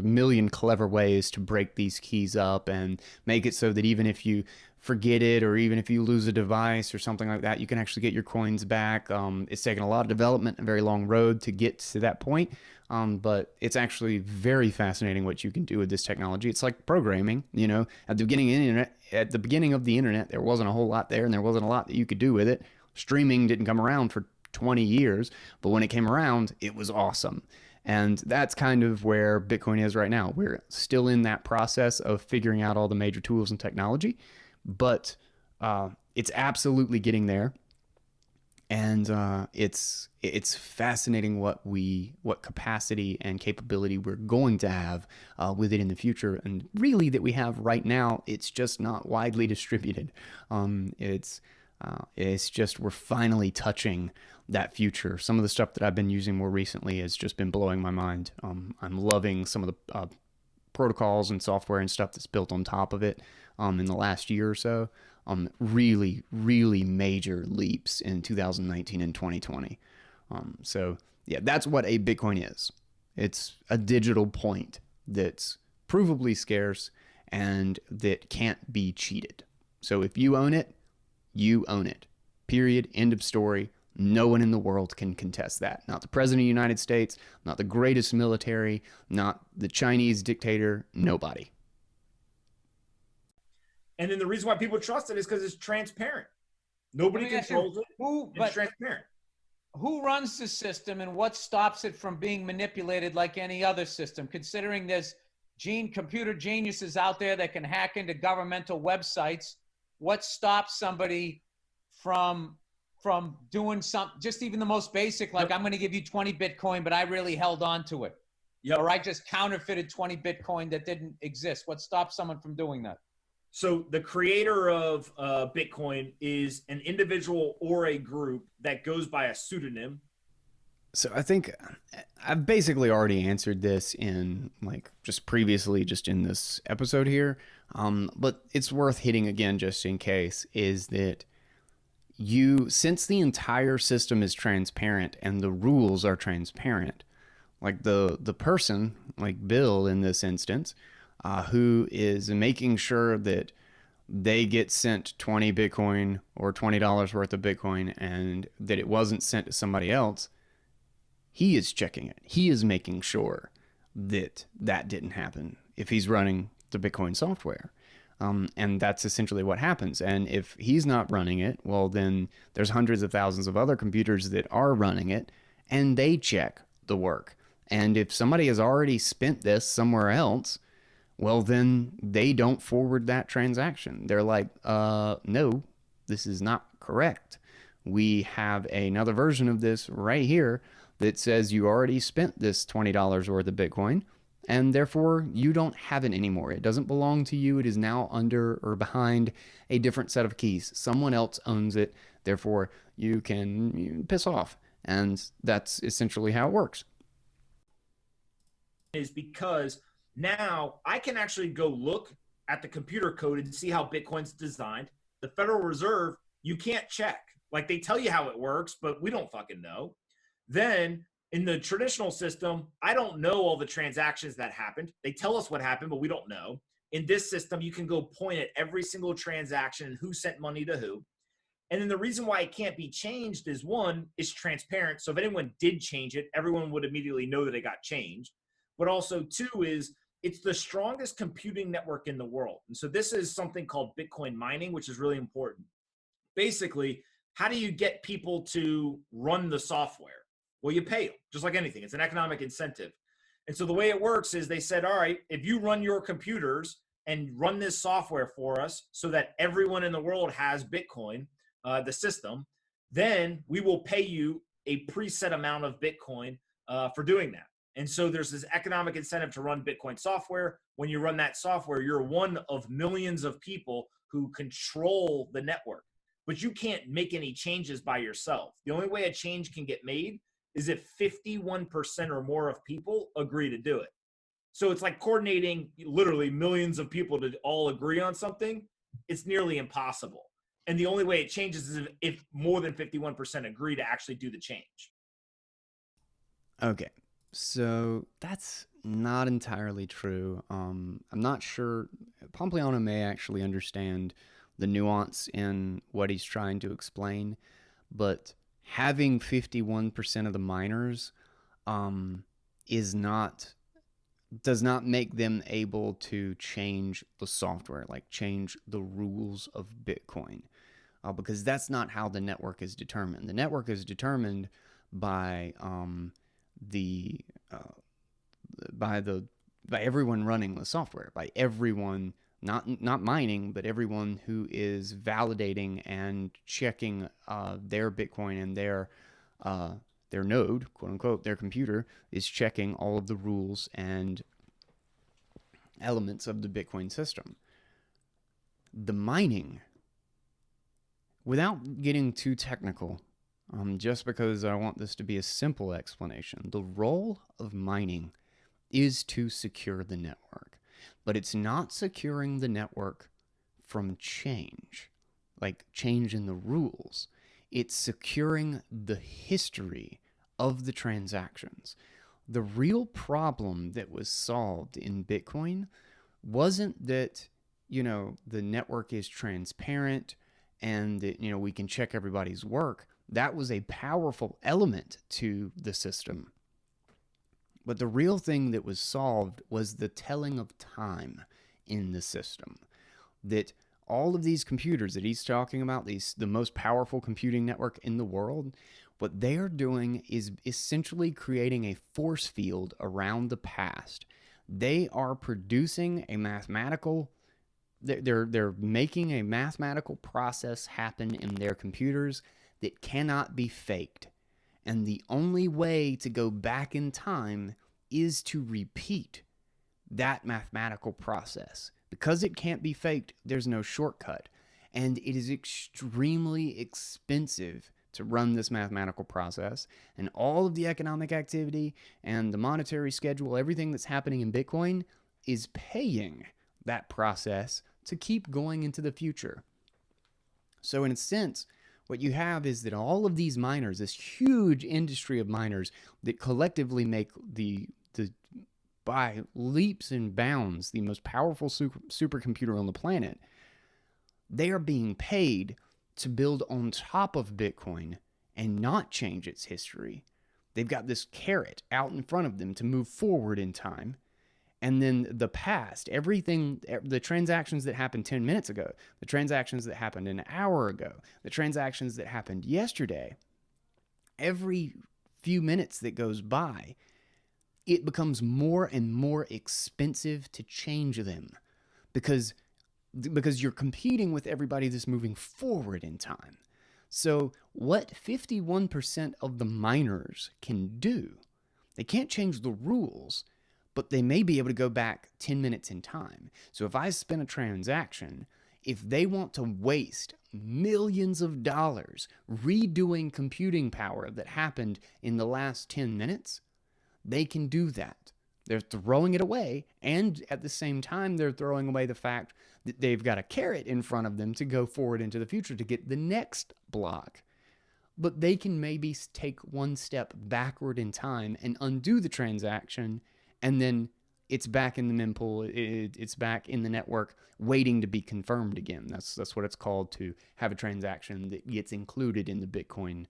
million clever ways to break these keys up and make it so that even if you forget it, or even if you lose a device or something like that, you can actually get your coins back. It's taken a lot of development, a very long road to get to that point. But it's actually very fascinating what you can do with this technology. It's like programming, you know, at the beginning of the internet, there wasn't a whole lot there, and there wasn't a lot that you could do with it. Streaming didn't come around for 20 years, but when it came around, it was awesome. And that's kind of where Bitcoin is right now. We're still in that process of figuring out all the major tools and technology, but it's absolutely getting there. And it's fascinating what capacity and capability we're going to have with it in the future, and really that we have right now. It's just not widely distributed. It's just we're finally touching that future. Some of the stuff that I've been using more recently has just been blowing my mind. I'm loving some of the protocols and software and stuff that's built on top of it in the last year or so. Really, really major leaps in 2019 and 2020. So yeah, that's what a Bitcoin is. It's a digital point that's provably scarce and that can't be cheated. So if you own it, you own it. Period. End of story. No one in the world can contest that. Not the President of the United States, not the greatest military, not the Chinese dictator, nobody. And then the reason why people trust it is because it's transparent. Nobody controls it. It's transparent. Who runs the system, and what stops it from being manipulated like any other system? Considering there's computer geniuses out there that can hack into governmental websites, what stops somebody from doing something, just even the most basic, like I'm going to give you 20 Bitcoin, but I really held on to it. Yep. Or I just counterfeited 20 Bitcoin that didn't exist. What stops someone from doing that? So the creator of Bitcoin is an individual or a group that goes by a pseudonym. So I think I've basically already answered this in just in this episode here. But it's worth hitting again just in case, is that since the entire system is transparent and the rules are transparent, like the person, like Bill in this instance, who is making sure that they get sent 20 Bitcoin or $20 worth of Bitcoin and that it wasn't sent to somebody else, he is checking it. He is making sure that that didn't happen if he's running the Bitcoin software. And that's essentially what happens. And if he's not running it, well, then there's hundreds of thousands of other computers that are running it, and they check the work. And if somebody has already spent this somewhere else, well, then they don't forward that transaction. They're like, no, this is not correct. We have another version of this right here that says you already spent this $20 worth of Bitcoin, and therefore you don't have it anymore. It doesn't belong to you. It is now under or behind a different set of keys. Someone else owns it. Therefore, you can piss off. And that's essentially how it works. Is because now I can actually go look at the computer code and see how Bitcoin's designed. The Federal Reserve, you can't check. Like, they tell you how it works, but we don't fucking know. Then in the traditional system, I don't know all the transactions that happened. They tell us what happened, but we don't know. In this system, you can go point at every single transaction and who sent money to who. And then the reason why it can't be changed is, one, it's transparent. So if anyone did change it, everyone would immediately know that it got changed. But also, two, is it's the strongest computing network in the world. And so this is something called Bitcoin mining, which is really important. Basically, how do you get people to run the software? Well, you pay them, just like anything. It's an economic incentive. And so the way it works is they said, all right, if you run your computers and run this software for us so that everyone in the world has Bitcoin, the system, then we will pay you a preset amount of Bitcoin for doing that. And so there's this economic incentive to run Bitcoin software. When you run that software, you're one of millions of people who control the network. But you can't make any changes by yourself. The only way a change can get made is if 51% or more of people agree to do it. So it's like coordinating literally millions of people to all agree on something. It's nearly impossible. And the only way it changes is if more than 51% agree to actually do the change. Okay, so that's not entirely true. I'm not sure. Pompliano may actually understand the nuance in what he's trying to explain, but having 51% of the miners does not make them able to change the software, like change the rules of Bitcoin, because that's not how the network is determined. The network is determined by by everyone running the software, by everyone not mining, but everyone who is validating and checking their Bitcoin and their node, quote unquote, their computer is checking all of the rules and elements of the Bitcoin system. The mining, without getting too technical, just because I want this to be a simple explanation, the role of mining is to secure the network, but it's not securing the network from change, like change in the rules. It's securing the history of the transactions. The real problem that was solved in Bitcoin wasn't that, the network is transparent and that, we can check everybody's work. That was a powerful element to the system. But the real thing that was solved was the telling of time in the system. That all of these computers that he's talking about, the most powerful computing network in the world, what they are doing is essentially creating a force field around the past. They are producing a mathematical, they're making a mathematical process happen in their computers that cannot be faked. And the only way to go back in time is to repeat that mathematical process. Because it can't be faked, there's no shortcut. And it is extremely expensive to run this mathematical process. And all of the economic activity and the monetary schedule, everything that's happening in Bitcoin is paying that process to keep going into the future. So in a sense, what you have is that all of these miners, this huge industry of miners that collectively make by leaps and bounds the most powerful supercomputer on the planet, they are being paid to build on top of Bitcoin and not change its history. They've got this carrot out in front of them to move forward in time. And then the past, everything, the transactions that happened 10 minutes ago, the transactions that happened an hour ago, the transactions that happened yesterday, every few minutes that goes by, it becomes more and more expensive to change them because you're competing with everybody that's moving forward in time. So what 51% of the miners can do, they can't change the rules, but they may be able to go back 10 minutes in time. So if I spin a transaction, if they want to waste millions of dollars redoing computing power that happened in the last 10 minutes, they can do that. They're throwing it away, and at the same time, they're throwing away the fact that they've got a carrot in front of them to go forward into the future to get the next block. But they can maybe take one step backward in time and undo the transaction, and then it's back in the mempool, it's back in the network, waiting to be confirmed again. That's what it's called, to have a transaction that gets included in the Bitcoin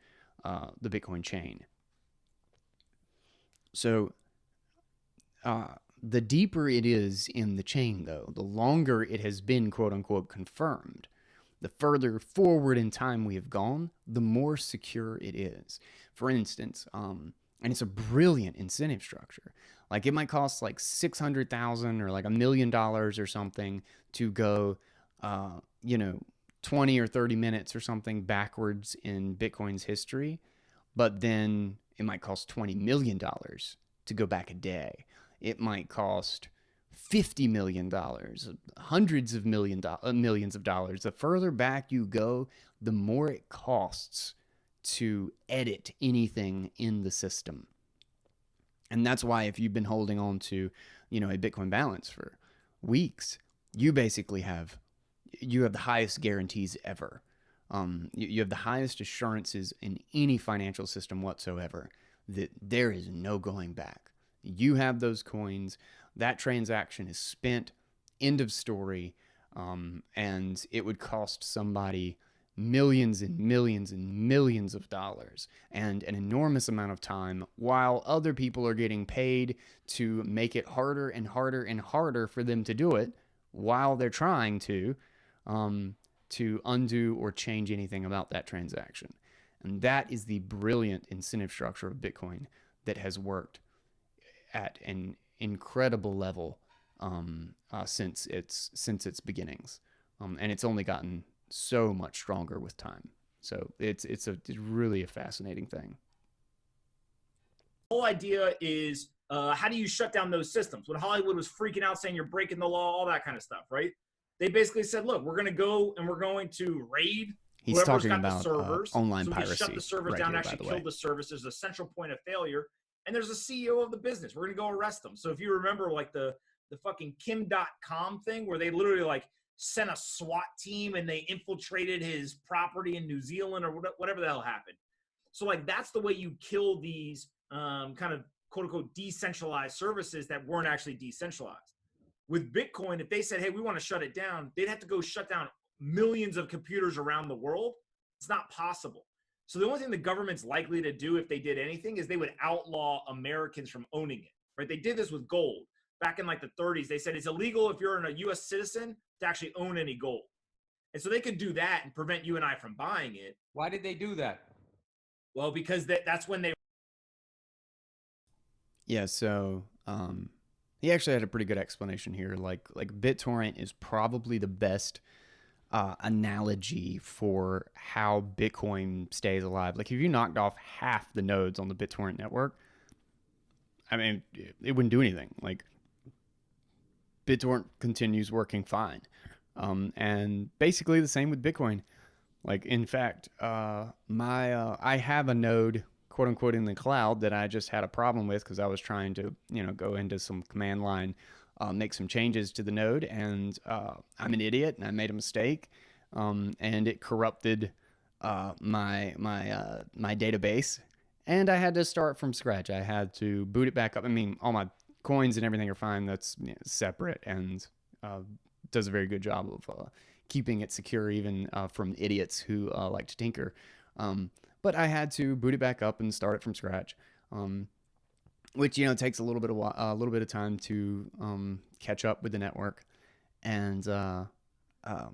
chain. So the deeper it is in the chain, though, the longer it has been, quote unquote, confirmed, the further forward in time we have gone, the more secure it is. For instance, and it's a brilliant incentive structure. Like, it might cost like $600,000 or like $1 million or something to go, 20 or 30 minutes or something backwards in Bitcoin's history. But then it might cost $20 million to go back a day. It might cost $50 million, hundreds of millions of dollars. The further back you go, the more it costs to edit anything in the system. And that's why if you've been holding on to, a Bitcoin balance for weeks, you basically have the highest guarantees ever. You have the highest assurances in any financial system whatsoever that there is no going back. You have those coins. That transaction is spent. End of story. And it would cost somebody millions and millions and millions of dollars and an enormous amount of time, while other people are getting paid to make it harder and harder and harder for them to do it while they're trying to undo or change anything about that transaction. And that is the brilliant incentive structure of Bitcoin that has worked at an incredible level since its beginnings, and it's only gotten so much stronger with time. So it's really a fascinating thing. The whole idea is how do you shut down those systems? When Hollywood was freaking out saying you're breaking the law, all that kind of stuff, right? They basically said, look, we're going to go and we're going to raid He's whoever's talking got about the servers. online so we piracy. shut the servers right down here, and actually kill the servers. There's a central point of failure. And there's a CEO of the business. We're going to go arrest them. So if you remember like the fucking Kim.com thing where they literally like sent a SWAT team and they infiltrated his property in New Zealand or whatever the hell happened. So like that's the way you kill these kind of quote unquote decentralized services that weren't actually decentralized. With Bitcoin, if they said, hey, we want to shut it down, they'd have to go shut down millions of computers around the world. It's not possible. So the only thing the government's likely to do if they did anything is they would outlaw Americans from owning it, right? They did this with gold. Back in like the 30s, they said it's illegal if you're a U.S. citizen to actually own any gold. And so they could do that and prevent you and I from buying it. Why did they do that? Well, because that's when they... Yeah, so he actually had a pretty good explanation here. Like BitTorrent is probably the best analogy for how Bitcoin stays alive. Like if you knocked off half the nodes on the BitTorrent network, I mean, it wouldn't do anything. Like BitTorrent continues working fine. And basically the same with Bitcoin. Like in fact, I have a node, quote unquote, in the cloud that I just had a problem with because I was trying to, go into some command line, make some changes to the node, and I'm an idiot and I made a mistake, and it corrupted my database, and I had to start from scratch. I had to boot it back up. I mean, all my coins and everything are fine. That's separate, and does a very good job of keeping it secure, even from idiots who like to tinker. But I had to boot it back up and start it from scratch, which takes a little bit of time to catch up with the network, and the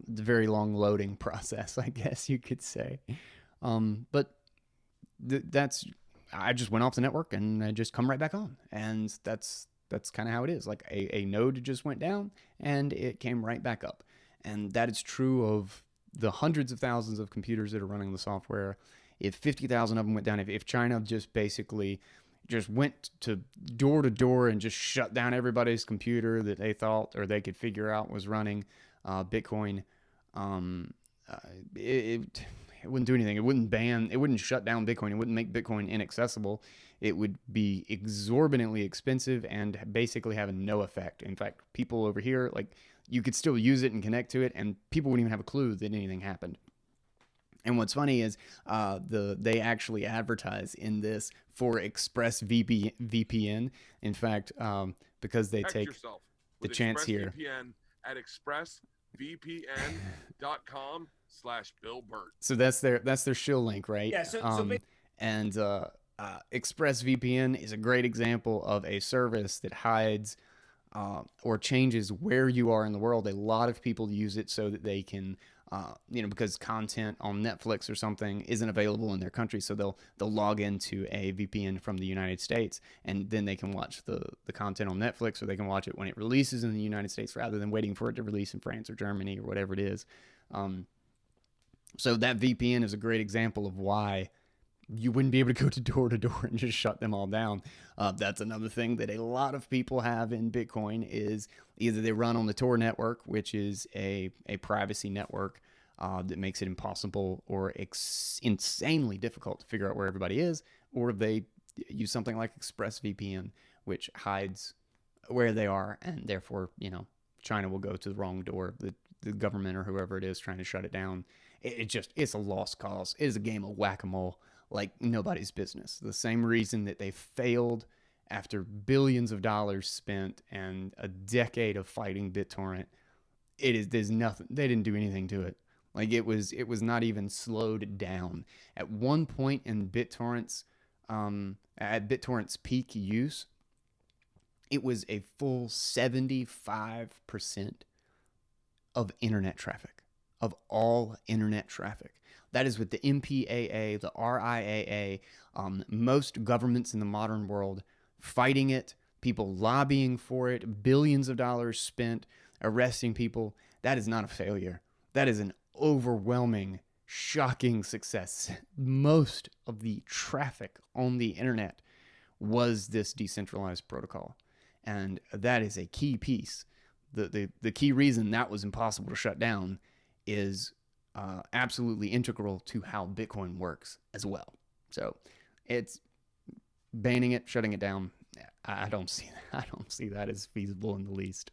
very long loading process, I guess you could say. But I just went off the network and I just come right back on, and that's kind of how it is. Like a node just went down and it came right back up, and that is true of the hundreds of thousands of computers that are running the software. If 50,000 of them went down, if China just basically just went to door and just shut down everybody's computer that they thought or they could figure out was running Bitcoin, it wouldn't do anything. It wouldn't shut down Bitcoin. It wouldn't make Bitcoin inaccessible. It would be exorbitantly expensive and basically have no effect. In fact, people over here, like, you could still use it and connect to it, and people wouldn't even have a clue that anything happened. And what's funny is they actually advertise in this for ExpressVPN. In fact, because they take the chance here. VPN at expressvpn.com/Bill Bert. So that's their shill link, right? Yeah. And ExpressVPN is a great example of a service that hides or changes where you are in the world. A lot of people use it so that they can, because content on Netflix or something isn't available in their country, so they'll log into a VPN from the United States, and then they can watch the content on Netflix, or they can watch it when it releases in the United States rather than waiting for it to release in France or Germany or whatever it is. So that VPN is a great example of why you wouldn't be able to go to door and just shut them all down. That's another thing that a lot of people have in Bitcoin is either they run on the Tor network, which is a privacy network that makes it impossible or insanely difficult to figure out where everybody is, or they use something like ExpressVPN, which hides where they are, and therefore, China will go to the wrong door. The government or whoever it is trying to shut it down. It's a lost cause. It is a game of whack-a-mole like nobody's business. The same reason that they failed after billions of dollars spent and a decade of fighting BitTorrent. There's nothing. They didn't do anything to it. Like it was not even slowed down. At one point in BitTorrent's at BitTorrent's peak use, it was a full 75% of internet traffic, of all internet traffic. That is with the MPAA, the RIAA, most governments in the modern world fighting it, people lobbying for it, billions of dollars spent arresting people. That is not a failure. That is an overwhelming, shocking success. Most of the traffic on the internet was this decentralized protocol. And that is a key piece. The key reason that was impossible to shut down is absolutely integral to how Bitcoin works as well. So it's banning it, shutting it down. I don't see that as feasible in the least.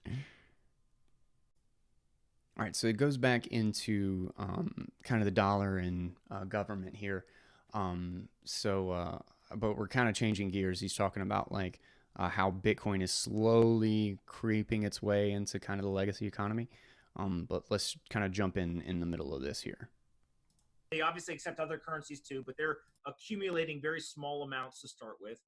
All right, so it goes back into kind of the dollar and government here. But we're kind of changing gears. He's talking about like how Bitcoin is slowly creeping its way into kind of the legacy economy. But let's kind of jump in the middle of this here. They obviously accept other currencies too, but they're accumulating very small amounts to start with.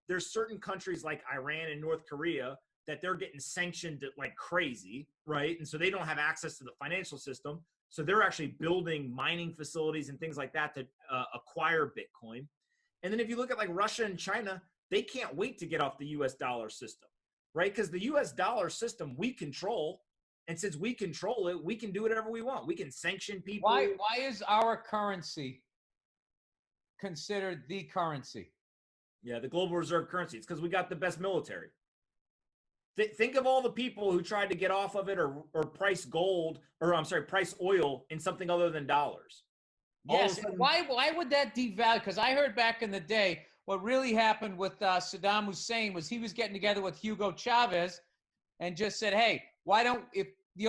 There's certain countries like Iran and North Korea that they're getting sanctioned like crazy, right? And so they don't have access to the financial system. So they're actually building mining facilities and things like that to acquire Bitcoin. And then if you look at like Russia and China, they can't wait to get off the US dollar system, right? Because the US dollar system we control. And since we control it, we can do whatever we want. We can sanction people. Why is our currency considered the currency? Yeah, the global reserve currency. It's because we got the best military. Think of all the people who tried to get off of it or price price oil in something other than dollars. Yes. Why would that devalue? Because I heard back in the day, what really happened with Saddam Hussein was he was getting together with Hugo Chavez and just said, hey, why don't,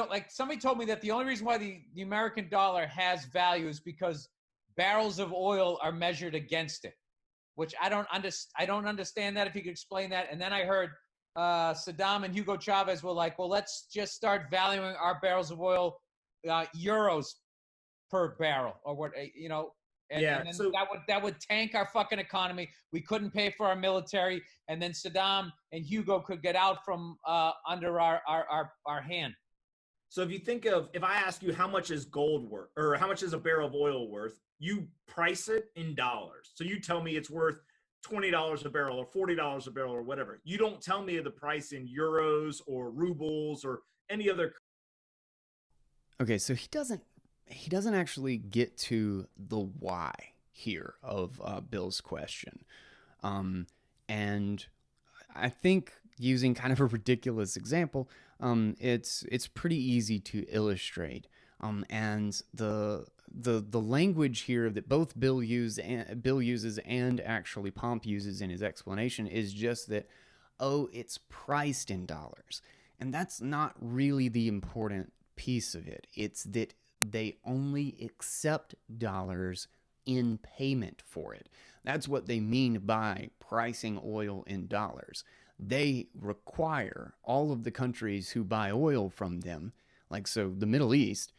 like somebody told me that the only reason why the American dollar has value is because barrels of oil are measured against it, which I don't understand that, if you could explain that. And then I heard Saddam and Hugo Chavez were like, well, let's just start valuing our barrels of oil euros per barrel or what, and then so that would tank our fucking economy. We couldn't pay for our military, and then Saddam and Hugo could get out from under our hand. So if I ask you how much is gold worth, or how much is a barrel of oil worth, you price it in dollars. So you tell me it's worth $20 a barrel or $40 a barrel or whatever. You don't tell me the price in euros or rubles or any other. Okay, so he doesn't actually get to the why here of Bill's question. And I think using kind of a ridiculous example, it's pretty easy to illustrate. And the language here that both Bill uses and actually Pomp uses in his explanation is just that, it's priced in dollars. And that's not really the important piece of it. It's that they only accept dollars in payment for it. That's what they mean by pricing oil in dollars. They require all of the countries who buy oil from them, like so the Middle East,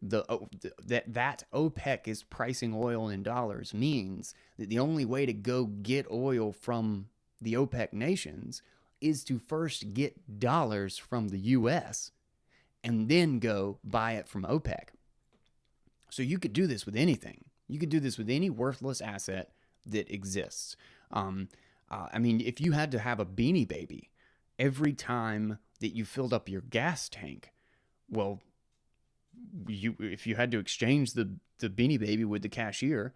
that OPEC is pricing oil in dollars means that the only way to go get oil from the OPEC nations is to first get dollars from the US and then go buy it from OPEC. So you could do this with anything. You could do this with any worthless asset that exists. If you had to have a Beanie Baby every time that you filled up your gas tank, well, if you had to exchange the Beanie Baby with the cashier,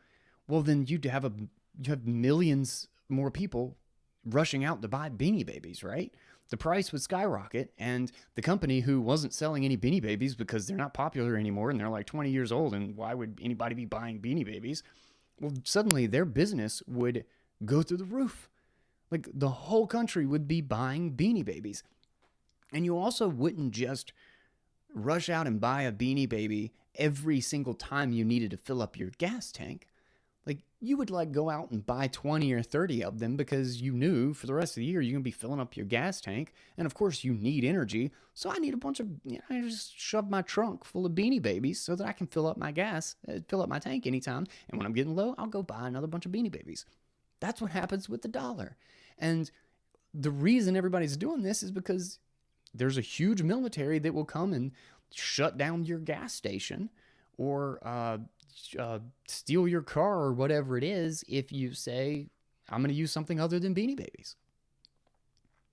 well, then you have millions more people rushing out to buy Beanie Babies, right? The price would skyrocket, and the company who wasn't selling any Beanie Babies because they're not popular anymore and they're like 20 years old, and why would anybody be buying Beanie Babies? Well, suddenly their business would go through the roof Like the whole country would be buying Beanie Babies. And you also wouldn't just rush out and buy a Beanie Baby every single time you needed to fill up your gas tank. Like you would like go out and buy 20 or 30 of them because you knew for the rest of the year you're going to be filling up your gas tank. And of course you need energy. So I need a bunch of, I just shove my trunk full of Beanie Babies so that I can fill up my fill up my tank anytime. And when I'm getting low, I'll go buy another bunch of Beanie Babies. That's what happens with the dollar. And the reason everybody's doing this is because there's a huge military that will come and shut down your gas station or steal your car or whatever it is if you say, I'm going to use something other than Beanie Babies.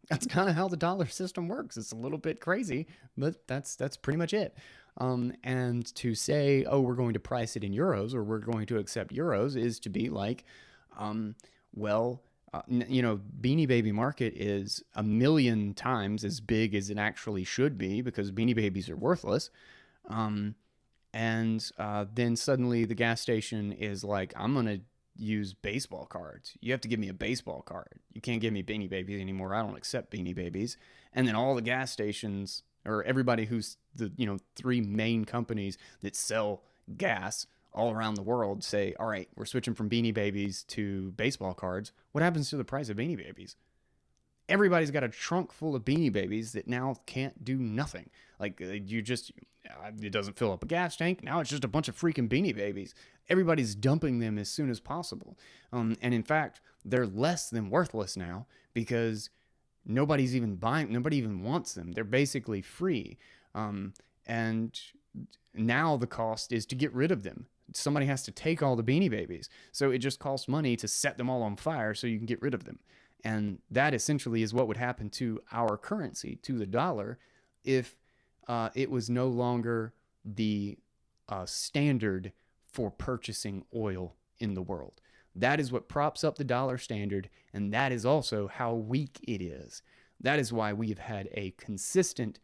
That's kind of how the dollar system works. It's a little bit crazy, but that's pretty much it. And to say, oh, we're going to price it in euros or we're going to accept euros is to be like, Beanie Baby market is 1,000,000 times as big as it actually should be because Beanie Babies are worthless. Then suddenly the gas station is like, I'm going to use baseball cards. You have to give me a baseball card. You can't give me Beanie Babies anymore. I don't accept Beanie Babies. And then all the gas stations or everybody who's the, 3 main companies that sell gas all around the world say, all right, we're switching from Beanie Babies to baseball cards. What happens to the price of Beanie Babies? Everybody's got a trunk full of Beanie Babies that now can't do nothing. Like it doesn't fill up a gas tank. Now it's just a bunch of freaking Beanie Babies. Everybody's dumping them as soon as possible. And in fact, they're less than worthless now because nobody's even buying, nobody even wants them. They're basically free. And now the cost is to get rid of them. Somebody has to take all the Beanie Babies. So it just costs money to set them all on fire so you can get rid of them. And that essentially is what would happen to our currency, to the dollar, if it was no longer the standard for purchasing oil in the world. That is what props up the dollar standard, and that is also how weak it is. That is why we've had a consistent,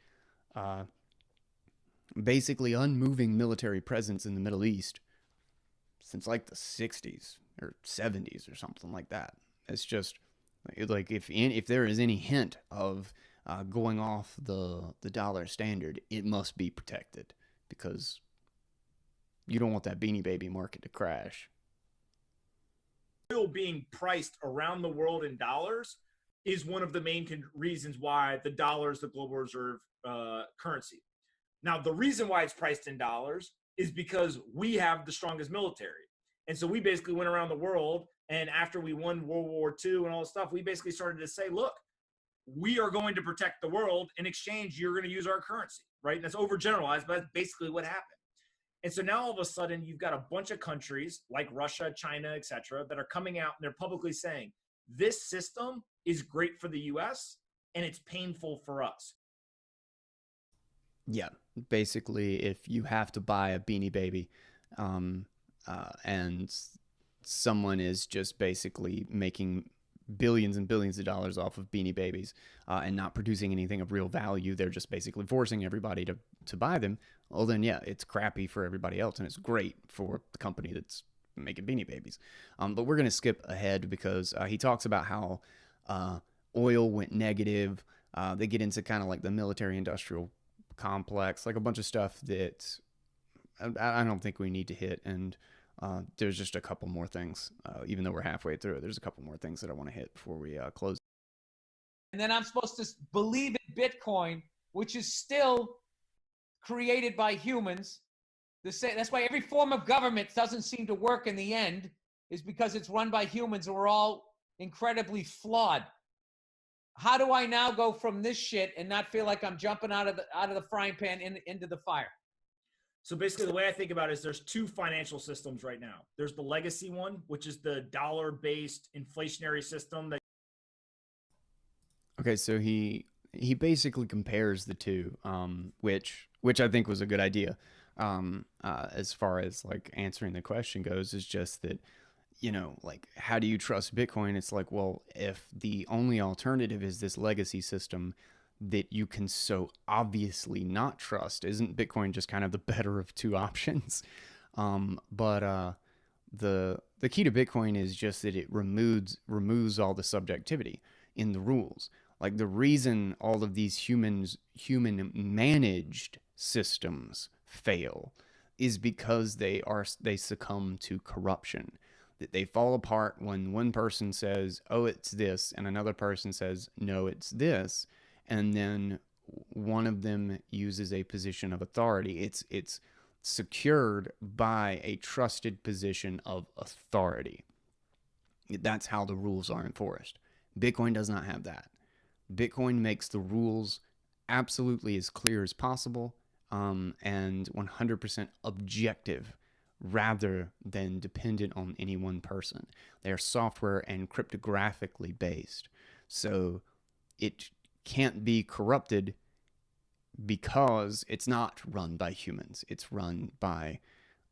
basically unmoving military presence in the Middle East since like the 60s or 70s or something like that. It's just like if there is any hint of going off the dollar standard, it must be protected because you don't want that Beanie Baby market to crash. Oil being priced around the world in dollars is one of the main reasons why the dollar is the global reserve currency. Now, the reason why it's priced in dollars is because we have the strongest military. And so we basically went around the world, and after we won World War II and all this stuff, we basically started to say, look, we are going to protect the world. In exchange, you're going to use our currency, right? And that's overgeneralized, but that's basically what happened. And so now all of a sudden, you've got a bunch of countries like Russia, China, et cetera, that are coming out and they're publicly saying, this system is great for the U.S. and it's painful for us. Yeah, basically, if you have to buy a Beanie Baby and someone is just basically making billions and billions of dollars off of Beanie Babies and not producing anything of real value, they're just basically forcing everybody to buy them, well then yeah, it's crappy for everybody else and it's great for the company that's making Beanie Babies. But we're going to skip ahead because he talks about how oil went negative. They get into kind of like the military industrial complex, like a bunch of stuff that I don't think we need to hit. And there's just a couple more things, even though we're halfway through it, there's a couple more things that I want to hit before we close. And then I'm supposed to believe in Bitcoin, which is still created by humans. That's why every form of government doesn't seem to work in the end, is because it's run by humans and we're all incredibly flawed. How do I now go from this shit and not feel like I'm jumping out of the frying pan into the fire? So basically the way I think about it is there's two financial systems right now. There's the legacy one, which is the dollar-based inflationary system that. Okay, so he basically compares the two, which I think was a good idea. As far as like answering the question goes, is just that, like, how do you trust Bitcoin? It's like, well, if the only alternative is this legacy system that you can so obviously not the key to Bitcoin is just that it removes all the subjectivity in the rules. Like the reason all of these human managed systems fail is because they succumb to corruption. That they fall apart when one person says, "Oh, it's this," and another person says, "No, it's this," and then one of them uses a position of authority. It's secured by a trusted position of authority. That's how the rules are enforced. Bitcoin does not have that. Bitcoin makes the rules absolutely as clear as possible, and 100% objective rather than dependent on any one person. They are software and cryptographically based. So it can't be corrupted because it's not run by humans. It's run by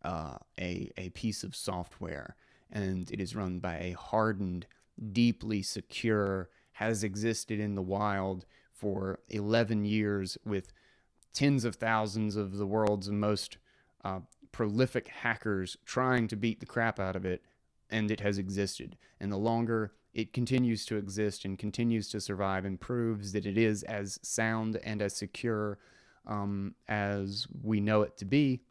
a piece of software, and it is run by a hardened, deeply secure, has existed in the wild for 11 years with tens of thousands of the world's most prolific hackers trying to beat the crap out of it, and it has existed. And the longer it continues to exist and continues to survive and proves that it is as sound and as secure as we know it to be,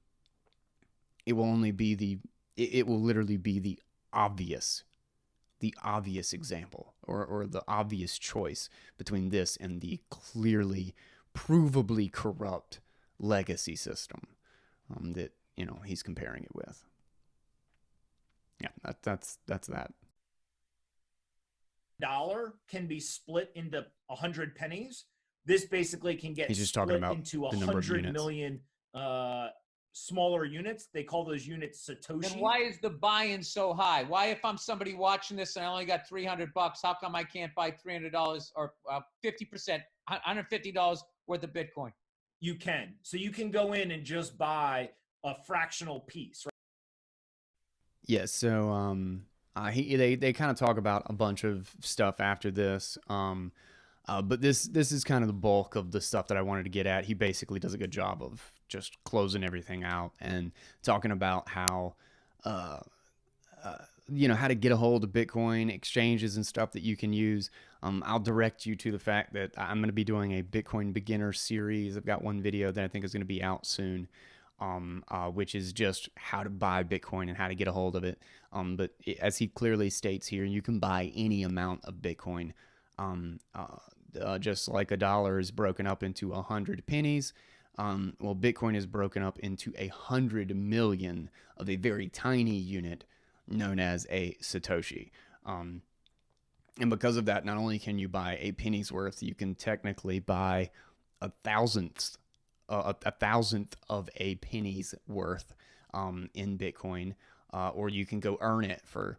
it will only be it will literally be the obvious example or the obvious choice between this and the clearly provably corrupt legacy system that he's comparing it with. Yeah, that's that. Dollar can be split into 100 pennies. This basically can get He's just split talking about into the number of 100 units. million smaller units. They call those units Satoshi. Then why is the buy-in so high? Why, if I'm somebody watching this and I only got $300, how come I can't buy $300 or 50%, $150 worth of Bitcoin? You can. So you can go in and just buy a fractional piece, right? Yeah, so they kind of talk about a bunch of stuff after this, but this is kind of the bulk of the stuff that I wanted to get at. He basically does a good job of just closing everything out and talking about how how to get a hold of Bitcoin exchanges and stuff that you can use. I'll direct you to the fact that I'm going to be doing a Bitcoin beginner series. I've got one video that I think is going to be out soon, which is just how to buy Bitcoin and how to get a hold of it. But as he clearly states here, you can buy any amount of Bitcoin. Just like a dollar is broken up into 100 pennies. Well, Bitcoin is broken up into 100 million of a very tiny unit known as a Satoshi. And because of that, not only can you buy a penny's worth, you can technically buy a thousandth of a penny's worth in Bitcoin, or you can go earn it for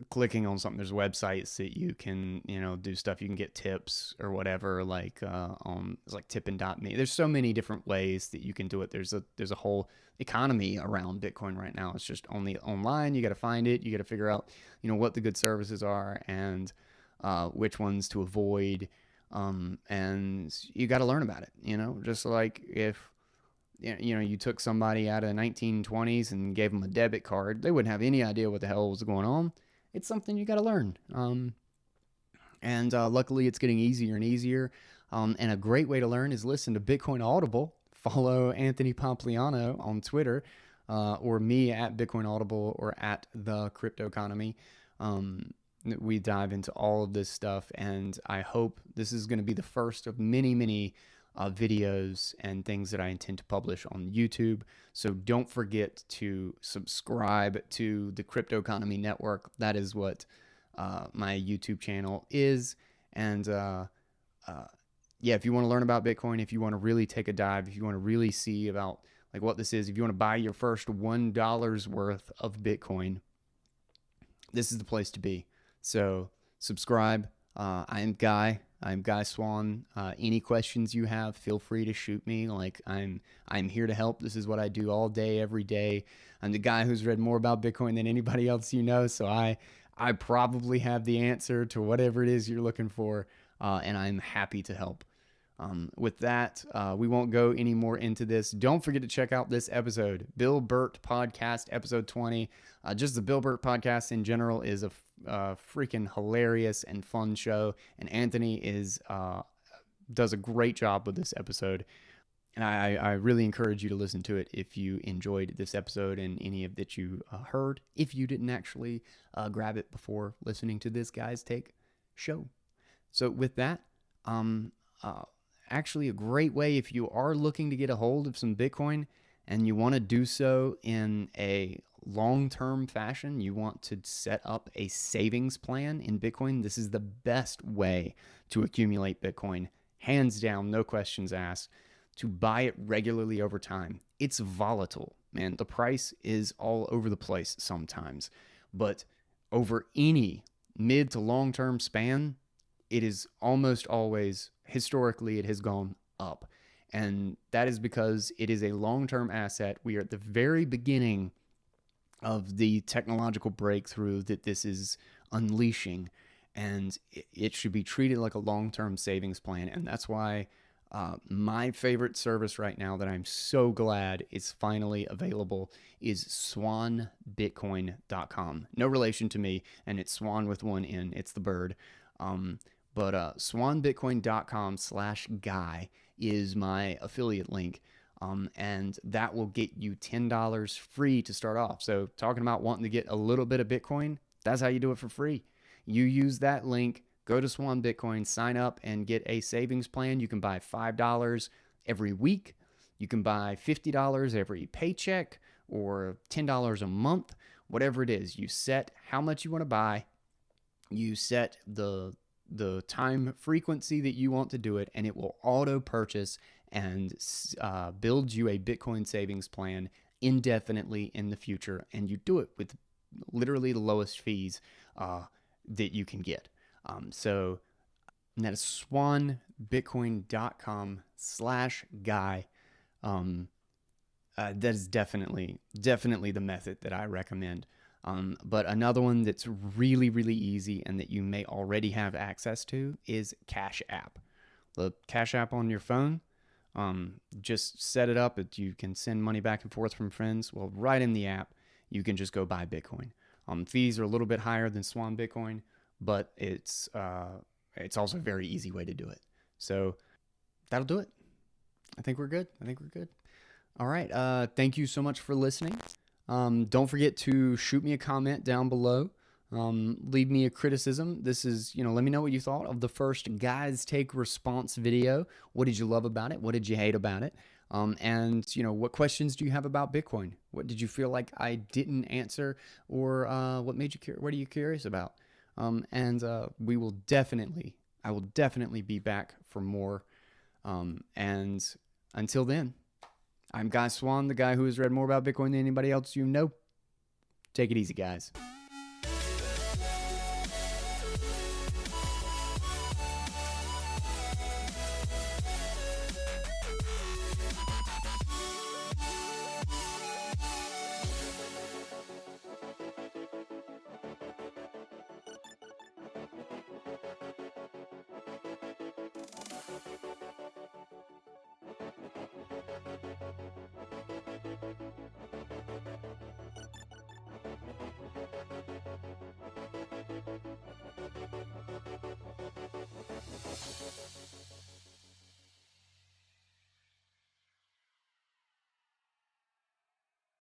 clicking on something. There's websites that you can do stuff. You can get tips or whatever, like it's like tippin.me. There's so many different ways that you can do it. There's a whole economy around Bitcoin right now. It's just only online. You got to find it. You got to figure out what the good services are and which ones to avoid. And you got to learn about it, just like if, you took somebody out of the 1920s and gave them a debit card, they wouldn't have any idea what the hell was going on. It's something you got to learn. And luckily it's getting easier and easier. And a great way to learn is listen to Bitcoin Audible. Follow Anthony Pompliano on Twitter, or me at Bitcoin Audible or at The Crypto Economy. We dive into all of this stuff, and I hope this is going to be the first of many, many videos and things that I intend to publish on YouTube. So don't forget to subscribe to the Crypto Economy Network. That is what my YouTube channel is. And if you want to learn about Bitcoin, if you want to really take a dive, if you want to really see about like what this is, if you want to buy your first $1 worth of Bitcoin, this is the place to be. So subscribe. I'm Guy Swan. Any questions you have, feel free to shoot me. Like I'm here to help. This is what I do all day, every day. I'm the guy who's read more about Bitcoin than anybody else so I probably have the answer to whatever it is you're looking for, and I'm happy to help. With that, we won't go any more into this. Don't forget to check out this episode, Bill Bert Podcast, episode 20. Just the Bill Bert Podcast in general is a freaking hilarious and fun show, and Anthony does a great job with this episode. And I really encourage you to listen to it if you enjoyed this episode and any of that you heard, if you didn't actually grab it before listening to this guy's take show. So with that, actually a great way if you are looking to get a hold of some Bitcoin and you want to do so in a long-term fashion, you want to set up a savings plan in Bitcoin, this is the best way to accumulate Bitcoin. Hands down, no questions asked. To buy it regularly over time. It's volatile, man. The price is all over the place sometimes, but over any mid to long-term span, it is almost always, historically, it has gone up. And that is because it is a long-term asset. We are at the very beginning of the technological breakthrough that this is unleashing, and it should be treated like a long-term savings plan. And that's why my favorite service right now that I'm so glad is finally available is swanbitcoin.com. No relation to me, and it's Swan with one N. It's the bird. But swanbitcoin.com/guy is my affiliate link. And that will get you $10 free to start off. So talking about wanting to get a little bit of Bitcoin, that's how you do it for free. You use that link. Go to Swan Bitcoin, sign up, and get a savings plan. You can buy $5 every week. You can buy $50 every paycheck or $10 a month, whatever it is. You set how much you want to buy. You set the time frequency that you want to do it, and it will auto purchase and build you a Bitcoin savings plan indefinitely in the future. And you do it with literally the lowest fees that you can get. So that is swanbitcoin.com/guy. That is definitely the method that I recommend. But another one that's really, really easy and that you may already have access to is Cash App. The Cash App on your phone, just set it up. You can send money back and forth from friends. Well, right in the app, you can just go buy Bitcoin. Fees are a little bit higher than Swan Bitcoin, but it's also a very easy way to do it. So that'll do it. I think we're good. All right. Thank you so much for listening. Don't forget to shoot me a comment down below. Leave me a criticism. This is, let me know what you thought of the first Guys Take Response video. What did you love about it? What did you hate about it? And what questions do you have about Bitcoin? What did you feel like I didn't answer, or what made you what are you curious about? And I will definitely be back for more. And until then, I'm Guy Swan, the guy who has read more about Bitcoin than anybody else you know. Take it easy, guys.